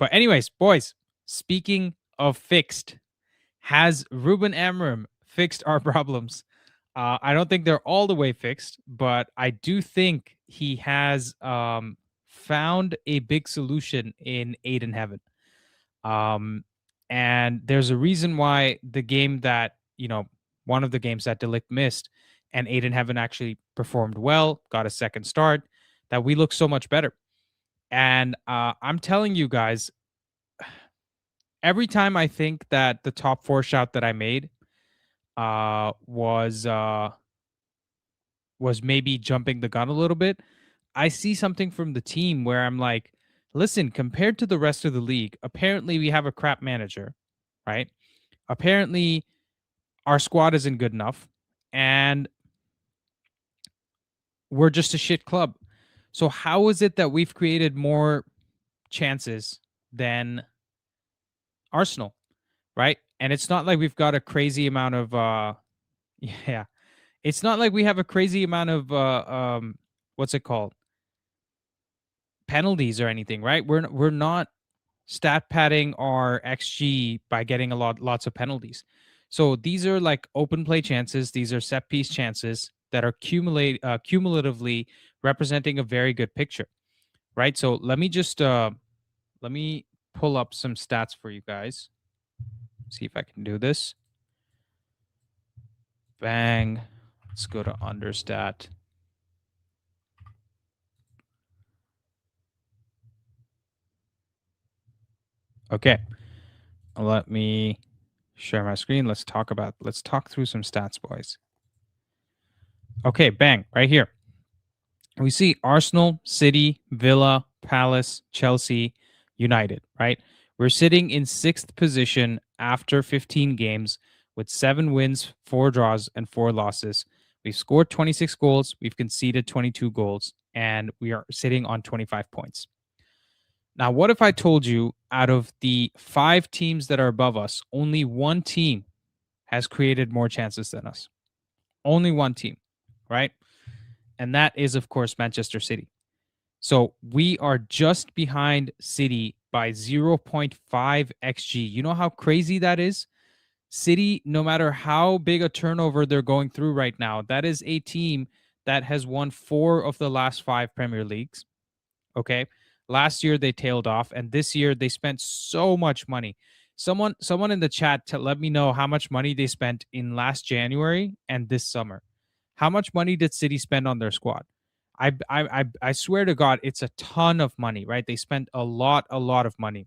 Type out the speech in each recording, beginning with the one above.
But anyways, boys, speaking of fixed, has Ruben Amorim fixed our problems? I don't think they're all the way fixed, but I do think he has found a big solution in Aiden Heaven. And there's a reason why the game that, one of the games that Delict missed and Aiden Heaven actually performed well, got a second start, that we look so much better. And I'm telling you guys, every time I think that the top four shout that I made was maybe jumping the gun a little bit, I see something from the team where I'm like, listen, compared to the rest of the league, apparently we have a crap manager, right? Apparently our squad isn't good enough, and we're just a shit club. So how is it that we've created more chances than Arsenal, right? And it's not like we've got a crazy amount of yeah. It's not like we have a crazy amount of what's it called? Penalties or anything, right? We're not stat padding our XG by getting lots of penalties. So these are like open play chances. These are set piece chances that are cumulatively representing a very good picture, right? So let me just let me pull up some stats for you guys. See if I can do this. Bang. Let's go to understat. Okay. Let me share my screen. Let's talk through some stats, boys. Okay, bang, right here. We see Arsenal, City, Villa, Palace, Chelsea, United, right? We're sitting in 6th position after 15 games with 7 wins, 4 draws, and 4 losses. We've scored 26 goals. We've conceded 22 goals, and we are sitting on 25 points. Now, what if I told you out of the 5 teams that are above us, only one team has created more chances than us? Only one team, right? And that is, of course, Manchester City. So we are just behind City by 0.5 XG. You know how crazy that is? City, no matter how big a turnover they're going through right now, that is a team that has won 4 of the last 5 Premier Leagues. Okay. Last year they tailed off, and this year they spent so much money. Someone in the chat to let me know how much money they spent in last January and this summer. How much money did City spend on their squad? I swear to God, it's a ton of money, right? They spent a lot of money.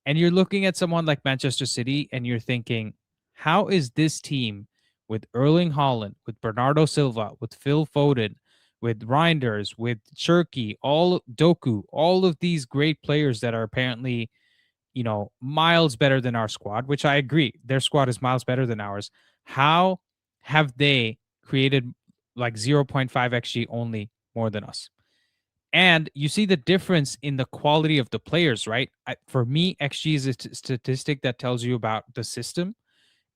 And you're looking at someone like Manchester City and you're thinking, how is this team with Erling Haaland, with Bernardo Silva, with Phil Foden, with Reinders, with Cherki, Doku, all of these great players that are apparently, miles better than our squad, which I agree, their squad is miles better than ours. How have they created like 0.5 XG only more than us? And you see the difference in the quality of the players, right? For me, XG is a statistic that tells you about the system,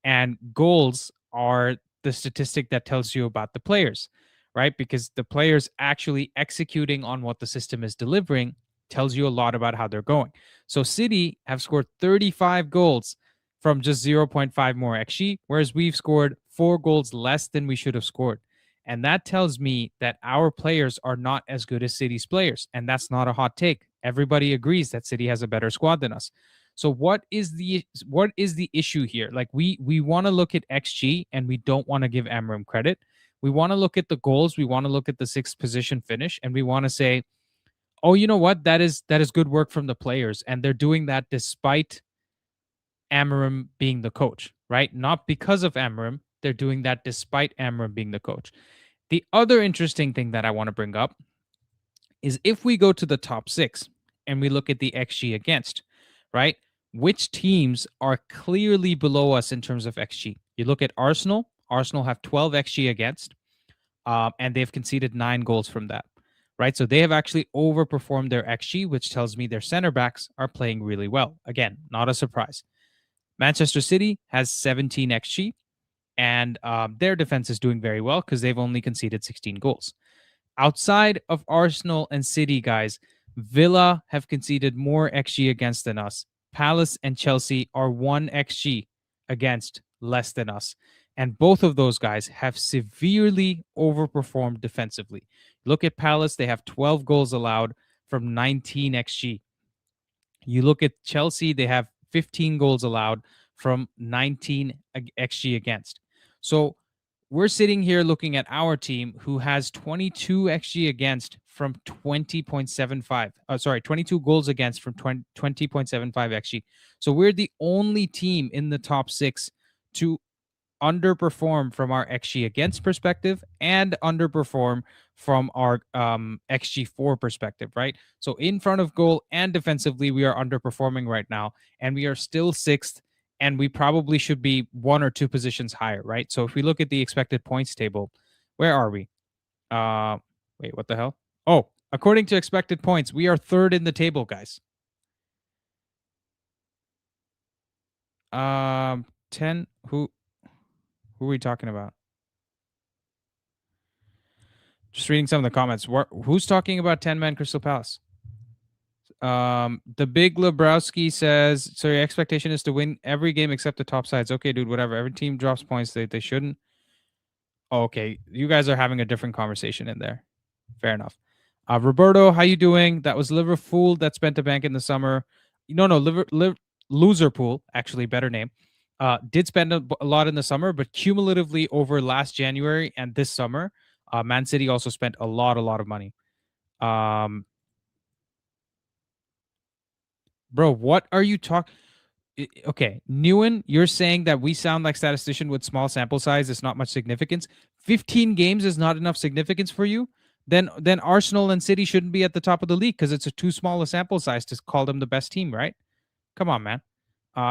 and goals are the statistic that tells you about the players, right? Because the players actually executing on what the system is delivering tells you a lot about how they're going. So City have scored 35 goals from just 0.5 more XG, whereas we've scored 4 goals less than we should have scored. And that tells me that our players are not as good as City's players. And that's not a hot take. Everybody agrees that City has a better squad than us. So what is the issue here? Like we want to look at XG and we don't want to give Amorim credit. We want to look at the goals. We want to look at the 6th position finish, and we want to say, oh, you know what? That is good work from the players. And they're doing that despite Amorim being the coach, right? Not because of Amorim. They're doing that despite Amorim being the coach. The other interesting thing that I want to bring up is if we go to the top 6 and we look at the XG against, right? Which teams are clearly below us in terms of XG? You look at Arsenal. Arsenal have 12 XG against, and they've conceded 9 goals from that, right? So they have actually overperformed their XG, which tells me their center backs are playing really well. Again, not a surprise. Manchester City has 17 XG, and their defense is doing very well because they've only conceded 16 goals. Outside of Arsenal and City, guys, Villa have conceded more XG against than us. Palace and Chelsea are 1 XG against less than us. And both of those guys have severely overperformed defensively. Look at Palace, they have 12 goals allowed from 19 XG. You look at Chelsea, they have 15 goals allowed from 19 XG against. So we're sitting here looking at our team who has 22 XG against from 20.75. 22 goals against from 20.75 XG. So we're the only team in the top 6 to underperform from our XG against perspective and underperform from our XG4 perspective, right? So in front of goal and defensively, we are underperforming right now, and we are still 6th, and we probably should be 1 or 2 positions higher, right? So if we look at the expected points table, where are we? Wait, what the hell? Oh, according to expected points, we are 3rd in the table, guys. 10, who are we talking about? Just reading some of the comments. Who's talking about 10-man Crystal Palace? The Big Lebrowski says, so your expectation is to win every game except the top sides. Okay, dude, whatever. Every team drops points. They shouldn't. Oh, okay, you guys are having a different conversation in there. Fair enough. Roberto, how you doing? That was Liverpool that spent a bank in the summer. No, Loserpool, actually, better name. Did spend a lot in the summer, but cumulatively over last January and this summer, Man City also spent a lot of money. Bro, what are you talking? Okay, Newen, you're saying that we sound like statistician with small sample size. It's not much significance. 15 games is not enough significance for you. Then Arsenal and City shouldn't be at the top of the league because it's a too small a sample size to call them the best team, right? Come on, man.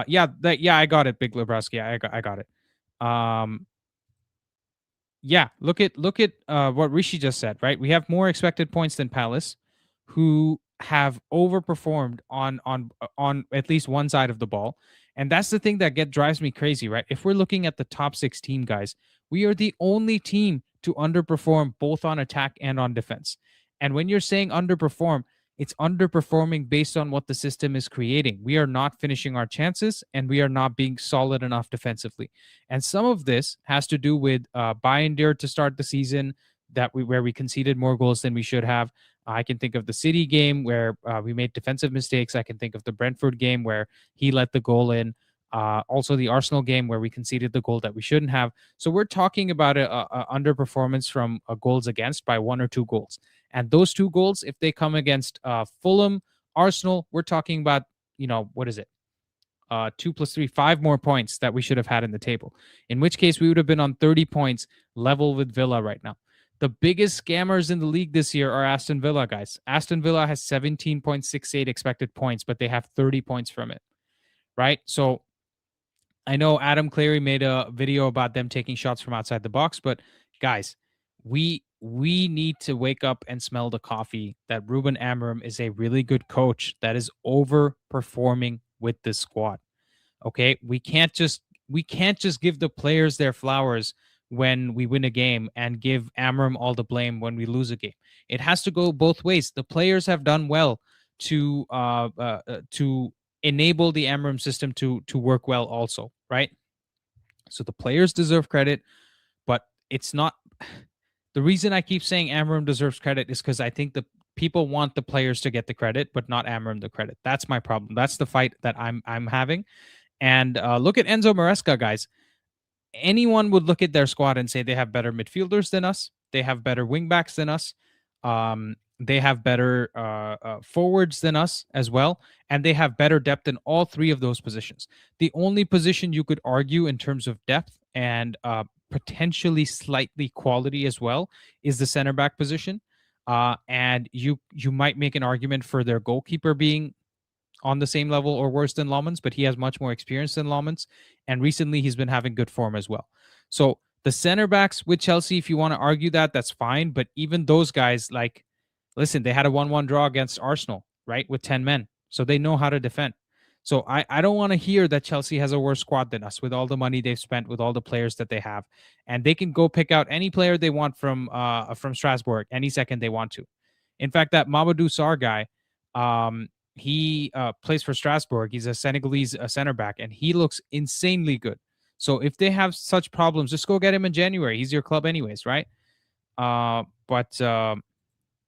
Yeah, I got it, Big Lebrowski. I got it. Yeah, look at what Rishi just said, right? We have more expected points than Palace, who have overperformed on at least one side of the ball. And that's the thing that drives me crazy, right? If we're looking at the top 16 guys, we are the only team to underperform both on attack and on defense. And when you're saying underperform, it's underperforming based on what the system is creating. We are not finishing our chances, and we are not being solid enough defensively. And some of this has to do with Bayern to start the season, where we conceded more goals than we should have. I can think of the City game where we made defensive mistakes. I can think of the Brentford game where he let the goal in. Also the Arsenal game where we conceded the goal that we shouldn't have. So we're talking about a underperformance from goals against by 1 or 2 goals. And those 2 goals, if they come against Fulham, Arsenal, we're talking about, what is it? 2 + 3, 5 more points that we should have had in the table. In which case we would have been on 30 points, level with Villa right now. The biggest scammers in the league this year are Aston Villa, guys. Aston Villa has 17.68 expected points, but they have 30 points from it, right? So I know Adam Cleary made a video about them taking shots from outside the box, but guys, we need to wake up and smell the coffee that Ruben Amorim is a really good coach that is overperforming with this squad. Okay, we can't just give the players their flowers when we win a game and give Amorim all the blame when we lose a game. It has to go both ways. The players have done well to enable the Amorim system to work well also, right? So the players deserve credit, but it's not the reason I keep saying Amorim deserves credit is because I think the people want the players to get the credit, but not Amorim the credit. That's my problem. That's the fight that I'm having. And look at Enzo Maresca, guys. Anyone would look at their squad and say they have better midfielders than us. They have better wingbacks than us. They have better forwards than us as well. And they have better depth in all 3 of those positions. The only position you could argue in terms of depth and potentially slightly quality as well is the center back position. And you might make an argument for their goalkeeper being on the same level or worse than Lomans, but he has much more experience than Lomans. And recently he's been having good form as well. So the center backs with Chelsea, if you want to argue that, that's fine. But even those guys, listen, they had a 1-1 draw against Arsenal, right? With 10 men. So they know how to defend. So I don't want to hear that Chelsea has a worse squad than us with all the money they've spent, with all the players that they have. And they can go pick out any player they want from Strasbourg any second they want to. In fact, that Mamadou Sarr guy, He plays for Strasbourg. He's a Senegalese center back, and he looks insanely good. So if they have such problems, just go get him in January. He's your club anyways, right? But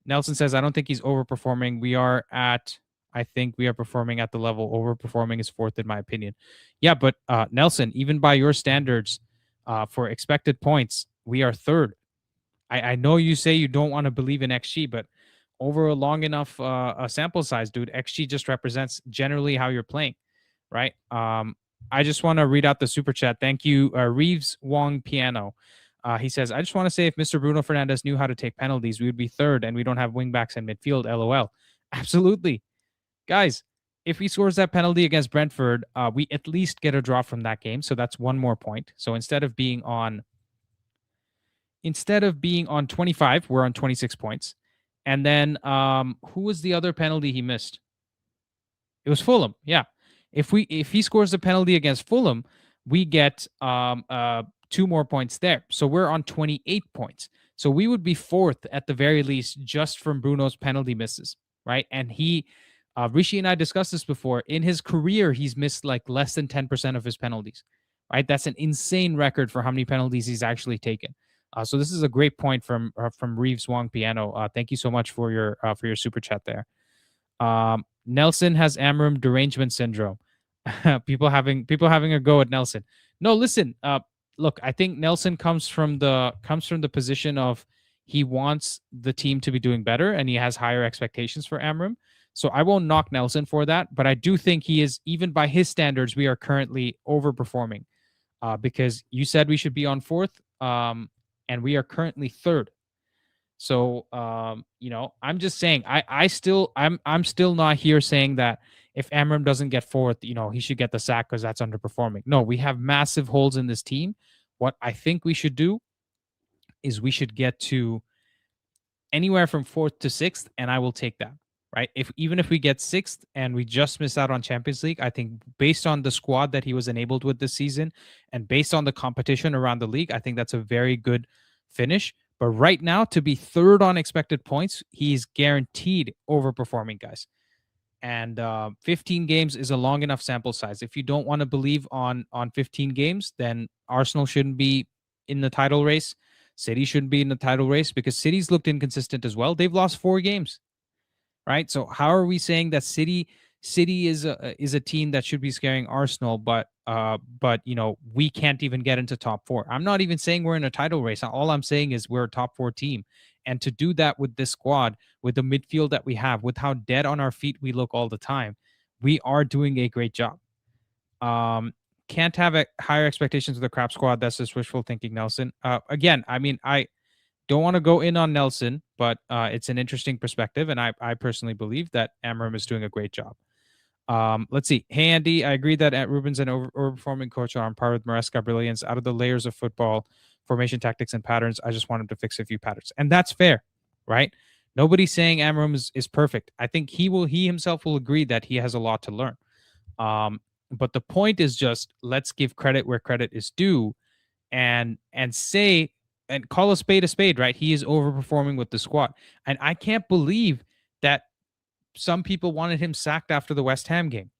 Nelson says, I don't think he's overperforming. I think we are performing at the level. Overperforming is fourth, in my opinion. Yeah, but Nelson, even by your standards for expected points, we are third. I know you say you don't want to believe in XG, but over a long enough a sample size, dude, XG just represents generally how you're playing, right? I just want to read out the super chat. Thank you, Reeves Wong Piano. He says, I just want to say if Mr. Bruno Fernandes knew how to take penalties, we would be third and we don't have wingbacks in midfield. LOL. Absolutely. Guys, if he scores that penalty against Brentford, we at least get a draw from that game. So that's one more point. So instead of being on 25, we're on 26 points. And then who was the other penalty he missed? It was Fulham. Yeah. If he scores a penalty against Fulham, we get 2 more points there. So we're on 28 points. So we would be fourth at the very least just from Bruno's penalty misses, right? And Rishi and I discussed this before. In his career, he's missed like less than 10% of his penalties, right? That's an insane record for how many penalties he's actually taken. So this is a great point from Reeves Wong Piano. Thank you so much for your super chat there. Nelson has Amorim derangement syndrome. people having a go at Nelson. No, listen. Look, I think Nelson comes from the position of he wants the team to be doing better and he has higher expectations for Amorim. So I won't knock Nelson for that, but I do think he is, even by his standards, we are currently overperforming because you said we should be on fourth, and we are currently third. So, I'm just saying, I'm still not here saying that if Amorim doesn't get fourth, he should get the sack because that's underperforming. No, we have massive holes in this team. What I think we should do is we should get to anywhere from fourth to sixth, and I will take that, right? Even if we get sixth and we just miss out on Champions League, I think based on the squad that he was enabled with this season and based on the competition around the league, I think that's a very good finish. But right now, to be third on expected points, he's guaranteed overperforming, guys. And 15 games is a long enough sample size. If you don't want to believe on 15 games, then Arsenal shouldn't be in the title race. City shouldn't be in the title race because City's looked inconsistent as well. They've lost 4 games, right? So how are we saying that City is a team that should be scaring Arsenal, but we can't even get into top 4? I'm not even saying we're in a title race. All I'm saying is we're a top 4 team. And to do that with this squad, with the midfield that we have, with how dead on our feet we look all the time, we are doing a great job. Can't have higher expectations of the crap squad. That's just wishful thinking, Nelson. Again, I mean, I don't want to go in on Nelson, but it's an interesting perspective, and I personally believe that Amorim is doing a great job. Let's see. Hey, Andy, I agree that Ruben's an overperforming coach on par with Maresca brilliance. Out of the layers of football, formation tactics and patterns, I just want him to fix a few patterns. And that's fair, right? Nobody's saying Amorim is perfect. I think he himself will agree that he has a lot to learn. But the point is just, let's give credit where credit is due and say, and call a spade, right? He is overperforming with the squad. And I can't believe that some people wanted him sacked after the West Ham game.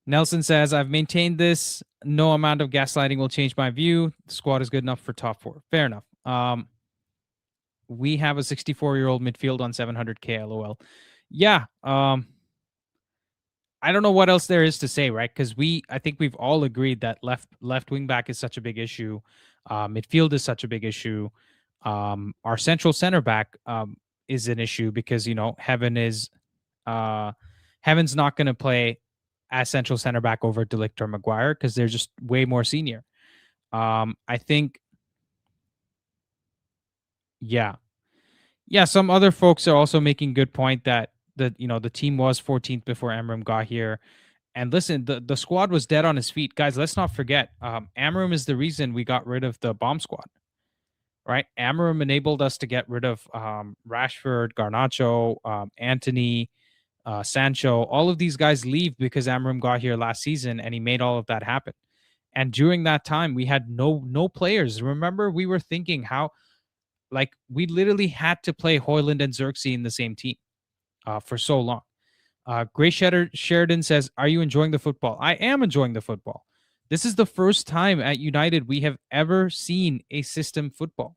Nelson says, I've maintained this. No amount of gaslighting will change my view. The squad is good enough for top 4. Fair enough. We have a 64-year-old midfield on 700K, LOL. Yeah. I don't know what else there is to say, right? Because I think we've all agreed that left wing back is such a big issue. Midfield is such a big issue. Our central center back is an issue because, Heaven's not going to play as central center back over De Ligt or Maguire because they're just way more senior. I think, yeah, some other folks are also making good point that the team was 14th before Amorim got here. And listen, the squad was dead on his feet. Guys, let's not forget, Amorim is the reason we got rid of the bomb squad. Right? Amorim enabled us to get rid of Rashford, Garnacho, Anthony, Sancho. All of these guys leave because Amorim got here last season and he made all of that happen. And during that time, we had no players. Remember, we were thinking Like, we literally had to play Hoyland and Xerxes in the same team for so long. Gray Sheridan says, "Are you enjoying the football?" I am enjoying the football. This is the first time at United we have ever seen a system football,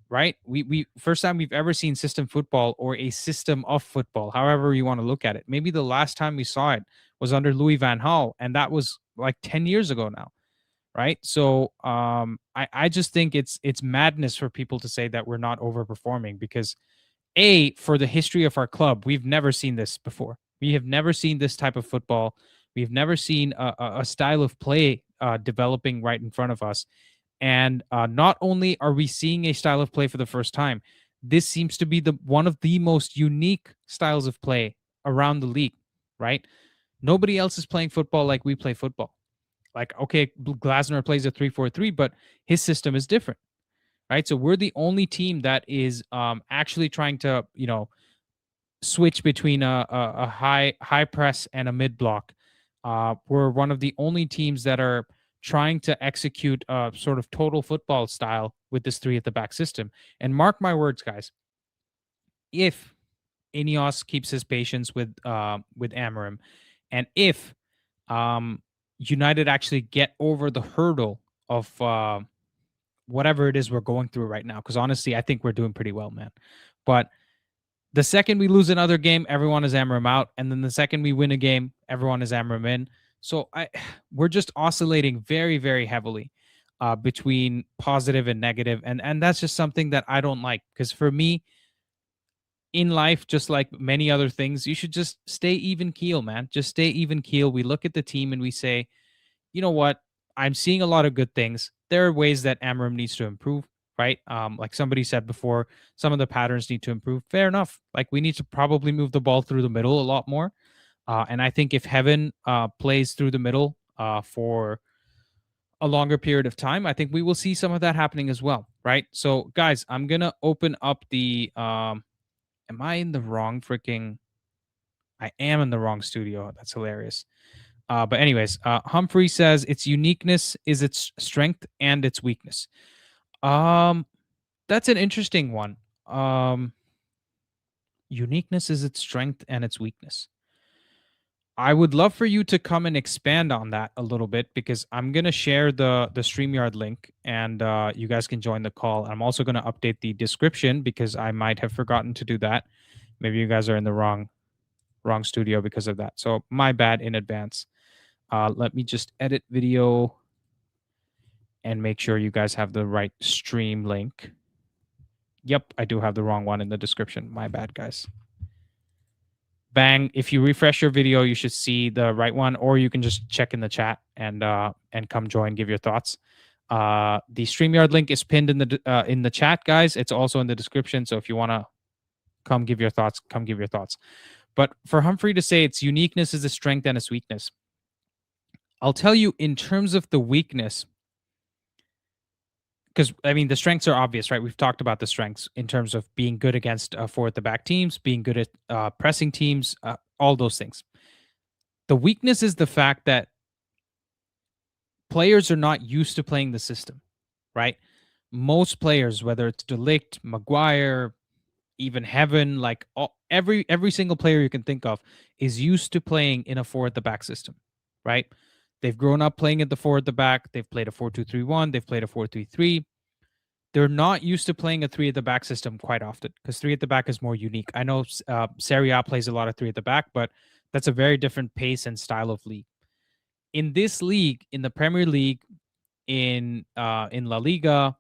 right? We first time we've ever seen system football or a system of football, however you want to look at it. Maybe the last time we saw it was under Louis van Gaal, and that was like 10 years ago now, right? So I just think it's madness for people to say that we're not overperforming, because for the history of our club, we've never seen this before. We have never seen this type of football. We've never seen a style of play developing right in front of us. And not only are we seeing a style of play for the first time, this seems to be one of the most unique styles of play around the league, right? Nobody else is playing football like we play football. Like, okay, Glasner plays a 3-4-3, but his system is different, right? So we're the only team that is actually trying to, switch between a high press and a mid block. We're one of the only teams that are trying to execute a sort of total football style with this 3 at the back system. And mark my words, guys, if Ineos keeps his patience with Amorim, and if United actually get over the hurdle of whatever it is we're going through right now, because honestly, I think we're doing pretty well, man. But the second we lose another game, everyone is Amorim out, and then the second we win a game, everyone is Amorim in. So we're just oscillating very, very heavily between positive and negative, and that's just something that I don't like, because for me, in life, just like many other things, you should just stay even keel, man. Just stay even keel. We look at the team and we say, you know what? I'm seeing a lot of good things. There are ways that Amorim needs to improve, right? Like somebody said before, some of the patterns need to improve. Fair enough. Like, we need to probably move the ball through the middle a lot more. And I think if Heaven plays through the middle for a longer period of time, I think we will see some of that happening as well, right? So, guys, I'm gonna open up the. Am I in the wrong freaking? I am in the wrong studio. That's hilarious. But anyways, Humphrey says its uniqueness is its strength and its weakness. That's an interesting one. Uniqueness is its strength and its weakness. I would love for you to come and expand on that a little bit, because I'm gonna share the StreamYard link, and you guys can join the call. I'm also gonna update the description because I might have forgotten to do that. Maybe you guys are in the wrong studio because of that. So my bad in advance. Let me just edit video and make sure you guys have the right stream link. Yep, I do have the wrong one in the description. My bad, guys. Bang. If you refresh your video, you should see the right one, or you can just check in the chat and come join, give your thoughts. The StreamYard link is pinned in the chat, guys. It's also in the description. So if you want to come give your thoughts, come give your thoughts. But for Humphrey to say its uniqueness is a strength and its weakness, I'll tell you, in terms of the weakness, because I mean the strengths are obvious, right? We've talked about the strengths in terms of being good against 4 at the back teams, being good at pressing teams, all those things. The weakness is the fact that players are not used to playing the system, right? Most players, whether it's De Ligt, Maguire, even Heaven, like every single player you can think of, is used to playing in a 4 at the back system, right? They've grown up playing at the 4 at the back. They've played a 4-2-3-1. They've played a 4-3-3. They're not used to playing a 3 at the back system quite often, because 3 at the back is more unique. I know Serie A plays a lot of 3 at the back, but that's a very different pace and style of league. In this league, in the Premier League, in La Liga,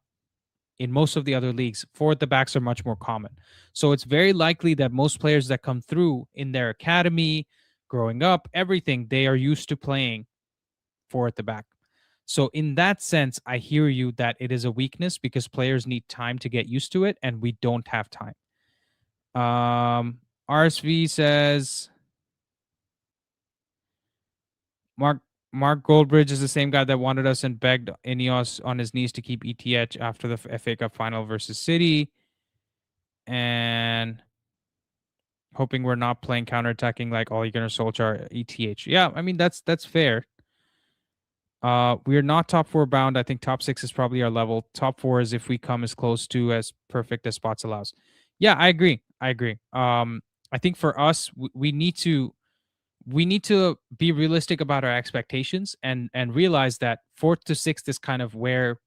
in most of the other leagues, 4 at the backs are much more common. So it's very likely that most players that come through in their academy, growing up, everything, they are used to playing 4 at the back. So in that sense, I hear you that it is a weakness, because players need time to get used to it, and we don't have time. RSV says Mark Goldbridge is the same guy that wanted us and begged Ineos on his knees to keep ETH after the FA Cup final versus City, and hoping we're not playing counterattacking like Ole Gunnar Solskjaer ETH. Yeah, I mean that's fair. We are not top 4 bound. I think top 6 is probably our level. Top 4 is if we come as close to as perfect as spots allows. Yeah, I agree. I think for us, we need to be realistic about our expectations and realize that 4th to 6th is kind of where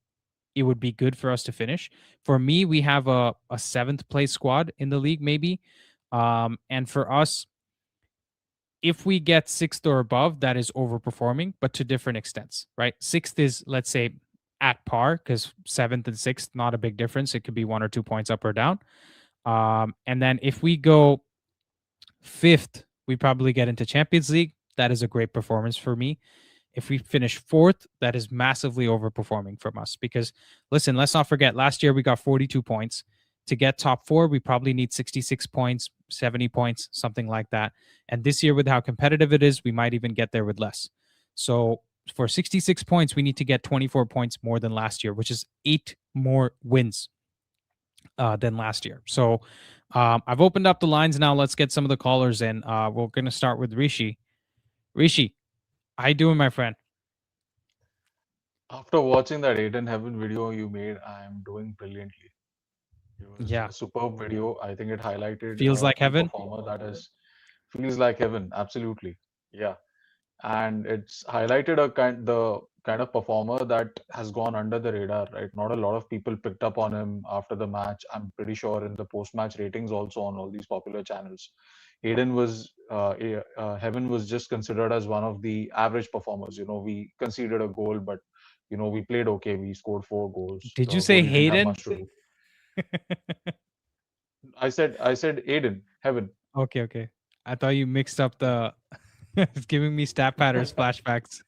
it would be good for us to finish. For me, we have a 7th place squad in the league, maybe. And for us, if we get 6th or above, that is overperforming, but to different extents, right? 6th is, let's say, at par, because 7th and 6th, not a big difference. It could be 1 or 2 points up or down. And then if we go 5th, we probably get into Champions League. That is a great performance for me. If we finish 4th, that is massively overperforming from us. Because listen, let's not forget, last year we got 42 points. To get top 4, we probably need 66 points, 70 points, something like that. And this year, with how competitive it is, we might even get there with less. So for 66 points, we need to get 24 points more than last year, which is 8 more wins than last year. So I've opened up the lines now. Let's get some of the callers in. We're going to start with Rishi. Rishi, how you doing, my friend? After watching that Aiden Heaven video you made, I'm doing brilliantly. It was Yeah. a superb video. I think it highlighted Feels a like key heaven. performer that is feels like heaven. Absolutely. Yeah. And it's highlighted the kind of performer that has gone under the radar, right? Not a lot of people picked up on him after the match. I'm pretty sure in the post-match ratings also on all these popular channels. Aiden was Heaven was just considered as one of the average performers. We conceded a goal, but we played okay. We scored 4 goals. Did you The say goalie didn't have Hayden? much to do. I said Aiden Heaven. Okay. I thought you mixed up the. It's giving me stat patterns flashbacks.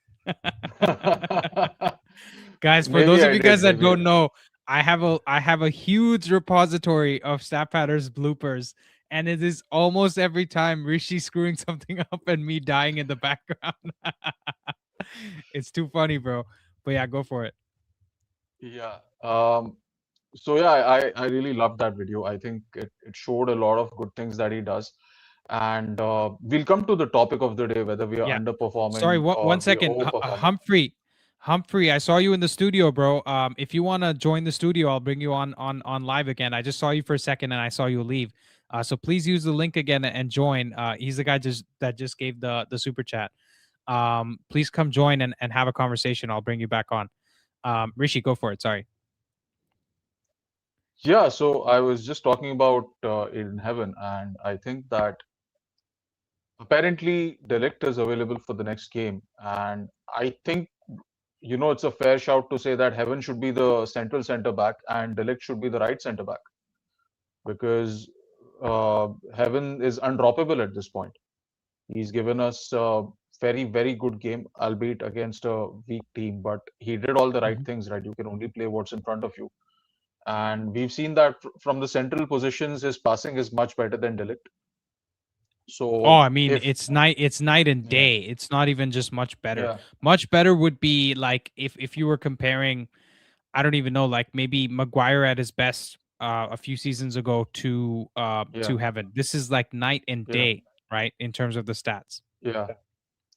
Guys, for Maybe those of I you did. guys that Maybe. don't know, I have a huge repository of stat patterns bloopers, and it is almost every time Rishi screwing something up and me dying in the background. It's too funny, bro. But yeah, go for it. Yeah. So yeah, I really loved that video. I think it showed a lot of good things that he does. And we'll come to the topic of the day, whether we are Yeah. Sorry, underperforming one or we are second. overperforming. Humphrey, I saw you in the studio, bro. If you want to join the studio, I'll bring you on live again. I just saw you for a second and I saw you leave. So please use the link again and join. He's the guy that just gave the super chat. Please come join and have a conversation. I'll bring you back on. Rishi, go for it. Sorry. Yeah, so I was just talking about in heaven, and I think that apparently Delict is available for the next game, and I think it's a fair shout to say that Heaven should be the central center back and Delict should be the right center back because Heaven is undroppable at this point. He's given us a very, very good game, albeit against a weak team, but he did all the right Mhm. things, right? You can only play what's in front of you. And we've seen that from the central positions, his passing is much better than Delict. Oh, So I mean, if, it's night and yeah, day. It's not even just much better. yeah, Much better would be like if you were comparing, I don't even know, like maybe Maguire at his best a few seasons ago yeah, to Heaven. This is like night and yeah, day, right? In terms of the stats. yeah,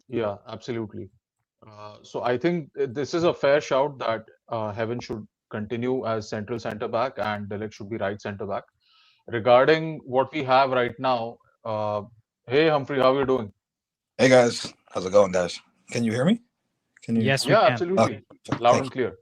yeah, absolutely. So I think this is a fair shout that Heaven should continue as central center back and Delict should be right center back. Regarding what we have right now, hey Humphrey, how are you doing? Hey guys, how's it going, guys? Can you hear me? Can you? Yes, we Yeah, can. Okay, absolutely. Loud thank and you. clear.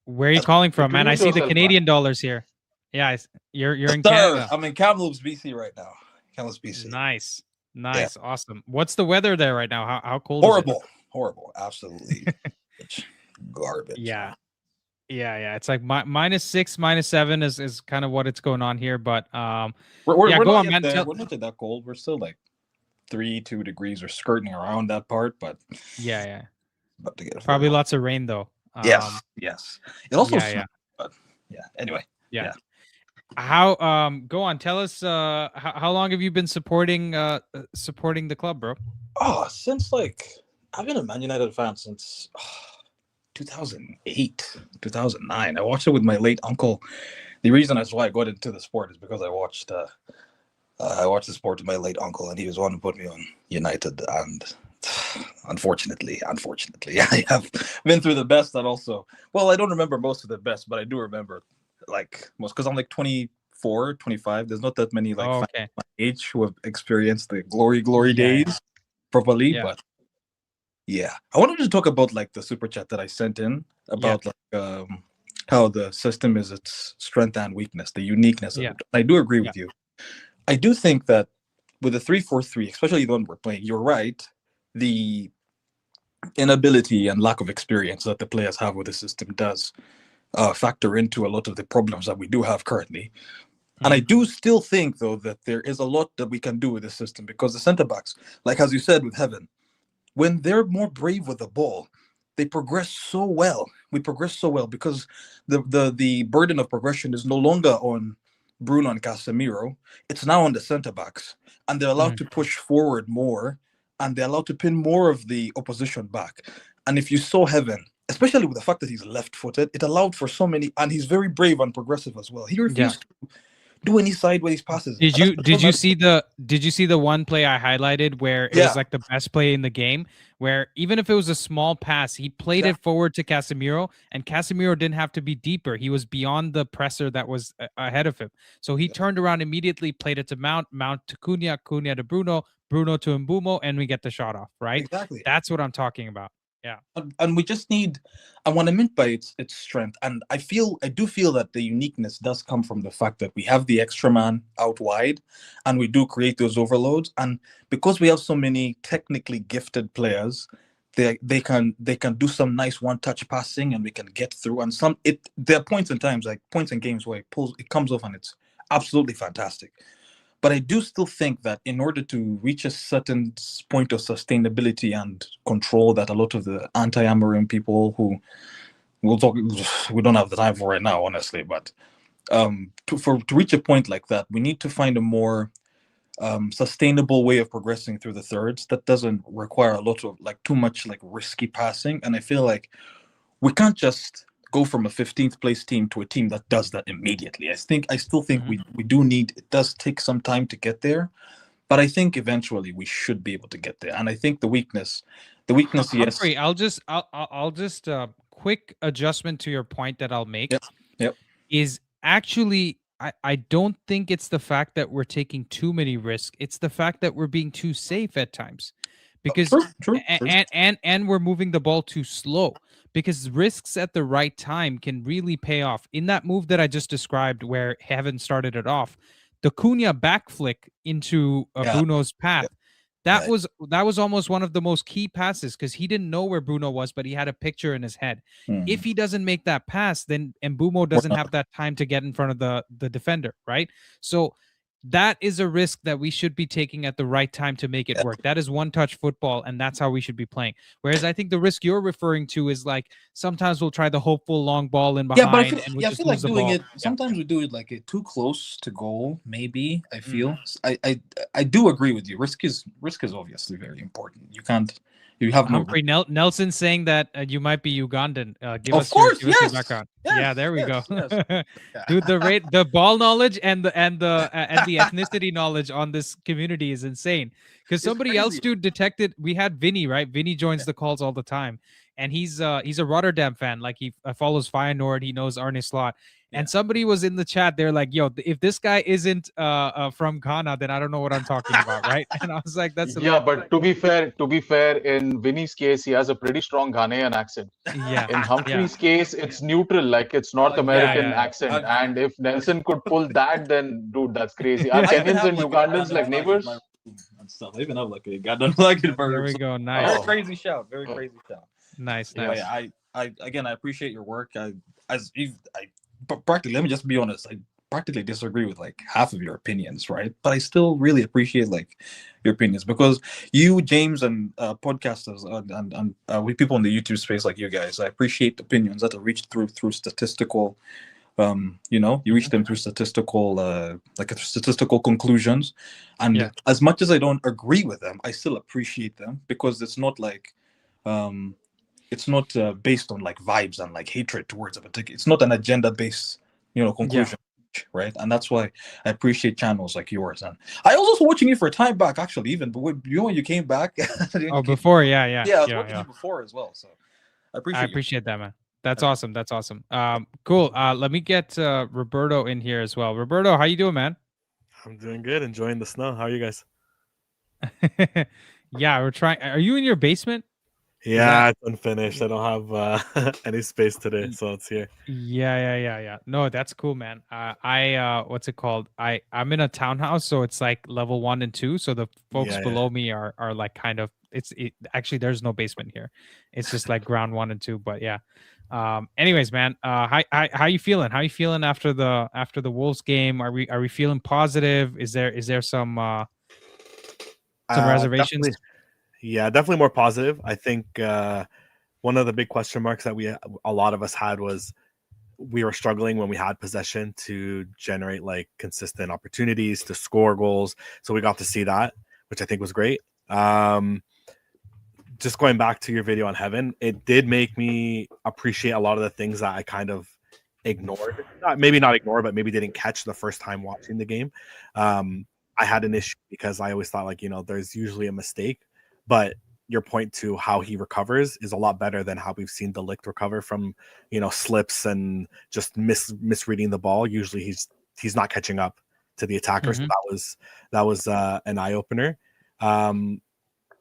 Where are you Yes, calling from, man? I Introduce see the yourself, man. Canadian dollars here. Yeah, you're in sir. Canada. I'm in Kamloops, BC right now. Kamloops, BC. Nice. Yeah, Nice. Awesome. What's the weather there right now? How cold is it? horrible, absolutely garbage. Yeah. Yeah. It's like -6, -7 is kind of what it's going on here. But yeah, We're go not on, yet man. there. We're not yet that cold. We're still like 2 degrees. We're skirting around that part, but Yeah. about to get Probably very hot. lots of rain though. Yes. It also Yeah. snowed, but yeah. Anyway, Yeah. yeah. How go on, tell us how long have you been supporting the club, bro? Oh, since like I've been a Man United fan since 2008, 2009. I watched it with my late uncle. The reason that's why I got into the sport is because I watched the sport with my late uncle, and he was the one who put me on United. And unfortunately, I have been through the best and also, well, I don't remember most of the best, but I do remember like most, because I'm like 24, 25. There's not that many like Oh, fans okay. my age who have experienced the glory Yeah, days properly. yeah. But yeah, I wanted to talk about like the super chat that I sent in about like how the system is its strength and weakness, the uniqueness of Yeah. it. I do agree Yeah. with you. I do think that with the 3-4-3, especially the one we're playing, you're right. The inability and lack of experience that the players have with the system does factor into a lot of the problems that we do have currently. And I do still think, though, that there is a lot that we can do with the system, because the centre backs, like as you said with Heaven, when they're more brave with the ball, they progress so well. We progress so well because the burden of progression is no longer on Bruno and Casemiro. It's now on the centre backs, and they're allowed to push forward more, and they're allowed to pin more of the opposition back. And if you saw Heaven, especially with the fact that he's left-footed, it allowed for so many, and he's very brave and progressive as well. He refused to do any sideways passes. Did you see the one play I highlighted where it was like the best play in the game, where even if it was a small pass, he played it forward to Casemiro, and Casemiro didn't have to be deeper. He was beyond the presser that was ahead of him. So he turned around immediately, played it to Mount to Cunha to Bruno to Mbumo, and we get the shot off, right? Exactly. That's what I'm talking about. Yeah. And we just need, and what I meant by its strength, and I do feel that the uniqueness does come from the fact that we have the extra man out wide, and we do create those overloads. And because we have so many technically gifted players, they can do some nice one-touch passing, and we can get through. And there are points in games where it comes off, and it's absolutely fantastic. But I do still think that in order to reach a certain point of sustainability and control that a lot of the anti-Amorim people who we don't have the time for right now, honestly, but to reach a point like that, we need to find a more sustainable way of progressing through the thirds that doesn't require a lot of too much risky passing. And I feel like we can't just go from a 15th place team to a team that does that immediately. I still think we do need, it does take some time to get there, but I think eventually we should be able to get there. And I think the weakness, yes. I'll just quick adjustment to your point that I'll make. Yep. Is actually I don't think it's the fact that we're taking too many risks. It's the fact that we're being too safe at times, because true. And we're moving the ball too slow, because risks at the right time can really pay off. In that move that I just described where Heaven started it off, the Cunha back flick into Bruno's path, that was almost one of the most key passes, because he didn't know where Bruno was, but he had a picture in his head. If he doesn't make that pass, then Mbumo doesn't have that time to get in front of the defender, right? So that is a risk that we should be taking at the right time to make it work. That is one-touch football, and that's how we should be playing. Whereas I think the risk you're referring to is sometimes we'll try the hopeful long ball in behind. I feel like doing it. Sometimes we do it too close to goal. Maybe I feel. I do agree with you. Risk is obviously very important. You have Humphrey Nelson saying that you might be Ugandan. Give of us course, your background. Yeah, there we go. Dude, the ball knowledge and the ethnicity knowledge on this community is insane. Because somebody else, dude, detected. We had Vinny, right? Vinny joins the calls all the time, and he's a Rotterdam fan. He follows Feyenoord. He knows Arne Slot. And somebody was in the chat. They're like, "Yo, if this guy isn't from Ghana, then I don't know what I'm talking about, right?" And I was like, "That's but to be fair, in Vinny's case, he has a pretty strong Ghanaian accent. Yeah. In Humphrey's case, it's neutral, it's North American accent. And if Nelson could pull that, then dude, that's crazy. Are Kenyans and Ugandans neighbors? And stuff. I even have a Ugandan flag in There we go. Nice. Very crazy shout. Very crazy shout. Nice. I appreciate your work. Practically, let me just be honest. I practically disagree with half of your opinions, right? But I still really appreciate your opinions, because you, James, and podcasters and we people in the YouTube space like you guys, I appreciate opinions that are reached through statistical. You reach them through statistical statistical conclusions, and as much as I don't agree with them, I still appreciate them, because it's not it's not based on vibes and hatred towards a particular. It's not an agenda based conclusion. right? And that's why I appreciate channels like yours. And I was also watching you for a time back, actually, even but when you came back. Before, yeah, I was watching you before as well. So I appreciate that, man. That's awesome. That's awesome. Cool. Let me get Roberto in here as well. Roberto, how you doing, man? I'm doing good. Enjoying the snow. How are you guys? Yeah, we're trying. Are you in your basement? Yeah, it's unfinished. I don't have any space today, so it's here. Yeah. No, that's cool, man. What's it called? I'm in a townhouse, so it's like level 1 and 2. So the folks below me are like kind of actually there's no basement here. It's just like ground 1 and 2. But yeah. Anyways, man, how you feeling? How you feeling after the Wolves game? Are we feeling positive? Is there some reservations? Definitely more positive. I think one of the big question marks that a lot of us had was we were struggling when we had possession to generate like consistent opportunities to score goals. So we got to see that, which I think was great. Just going back to your video on Heaven, it did make me appreciate a lot of the things that I kind of ignored. Maybe not ignore, but maybe didn't catch the first time watching the game. I had an issue because I always thought there's usually a mistake, but your point to how he recovers is a lot better than how we've seen De Ligt recover from, slips and just misreading the ball. Usually he's not catching up to the attacker. Mm-hmm. So that was an eye opener.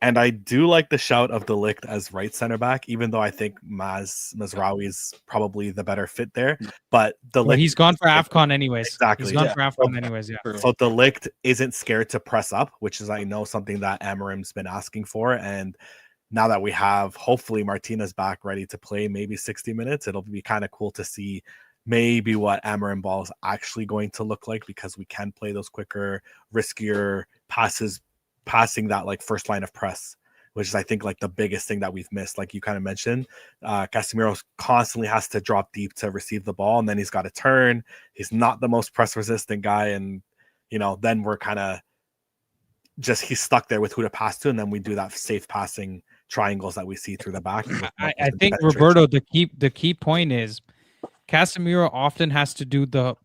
And I do like the shout of De Ligt as right center back, even though I think Mazraoui is probably the better fit there. But he's gone for AFCON anyways. Exactly. He's gone for AFCON anyways, yeah. So De Ligt isn't scared to press up, which is, I know, something that Amorim's been asking for. And now that we have, hopefully, Martinez back ready to play maybe 60 minutes, it'll be kind of cool to see maybe what Amorim ball is actually going to look like, because we can play those quicker, riskier passes, passing that like first line of press, which is I think like the biggest thing that we've missed. Like you kind of mentioned, Casemiro constantly has to drop deep to receive the ball, and then he's got to turn. He's not the most press resistant guy, and then we're kind of he's stuck there with who to pass to, and then we do that safe passing triangles that we see through the back. I think Roberto, the key point is Casemiro often has to do the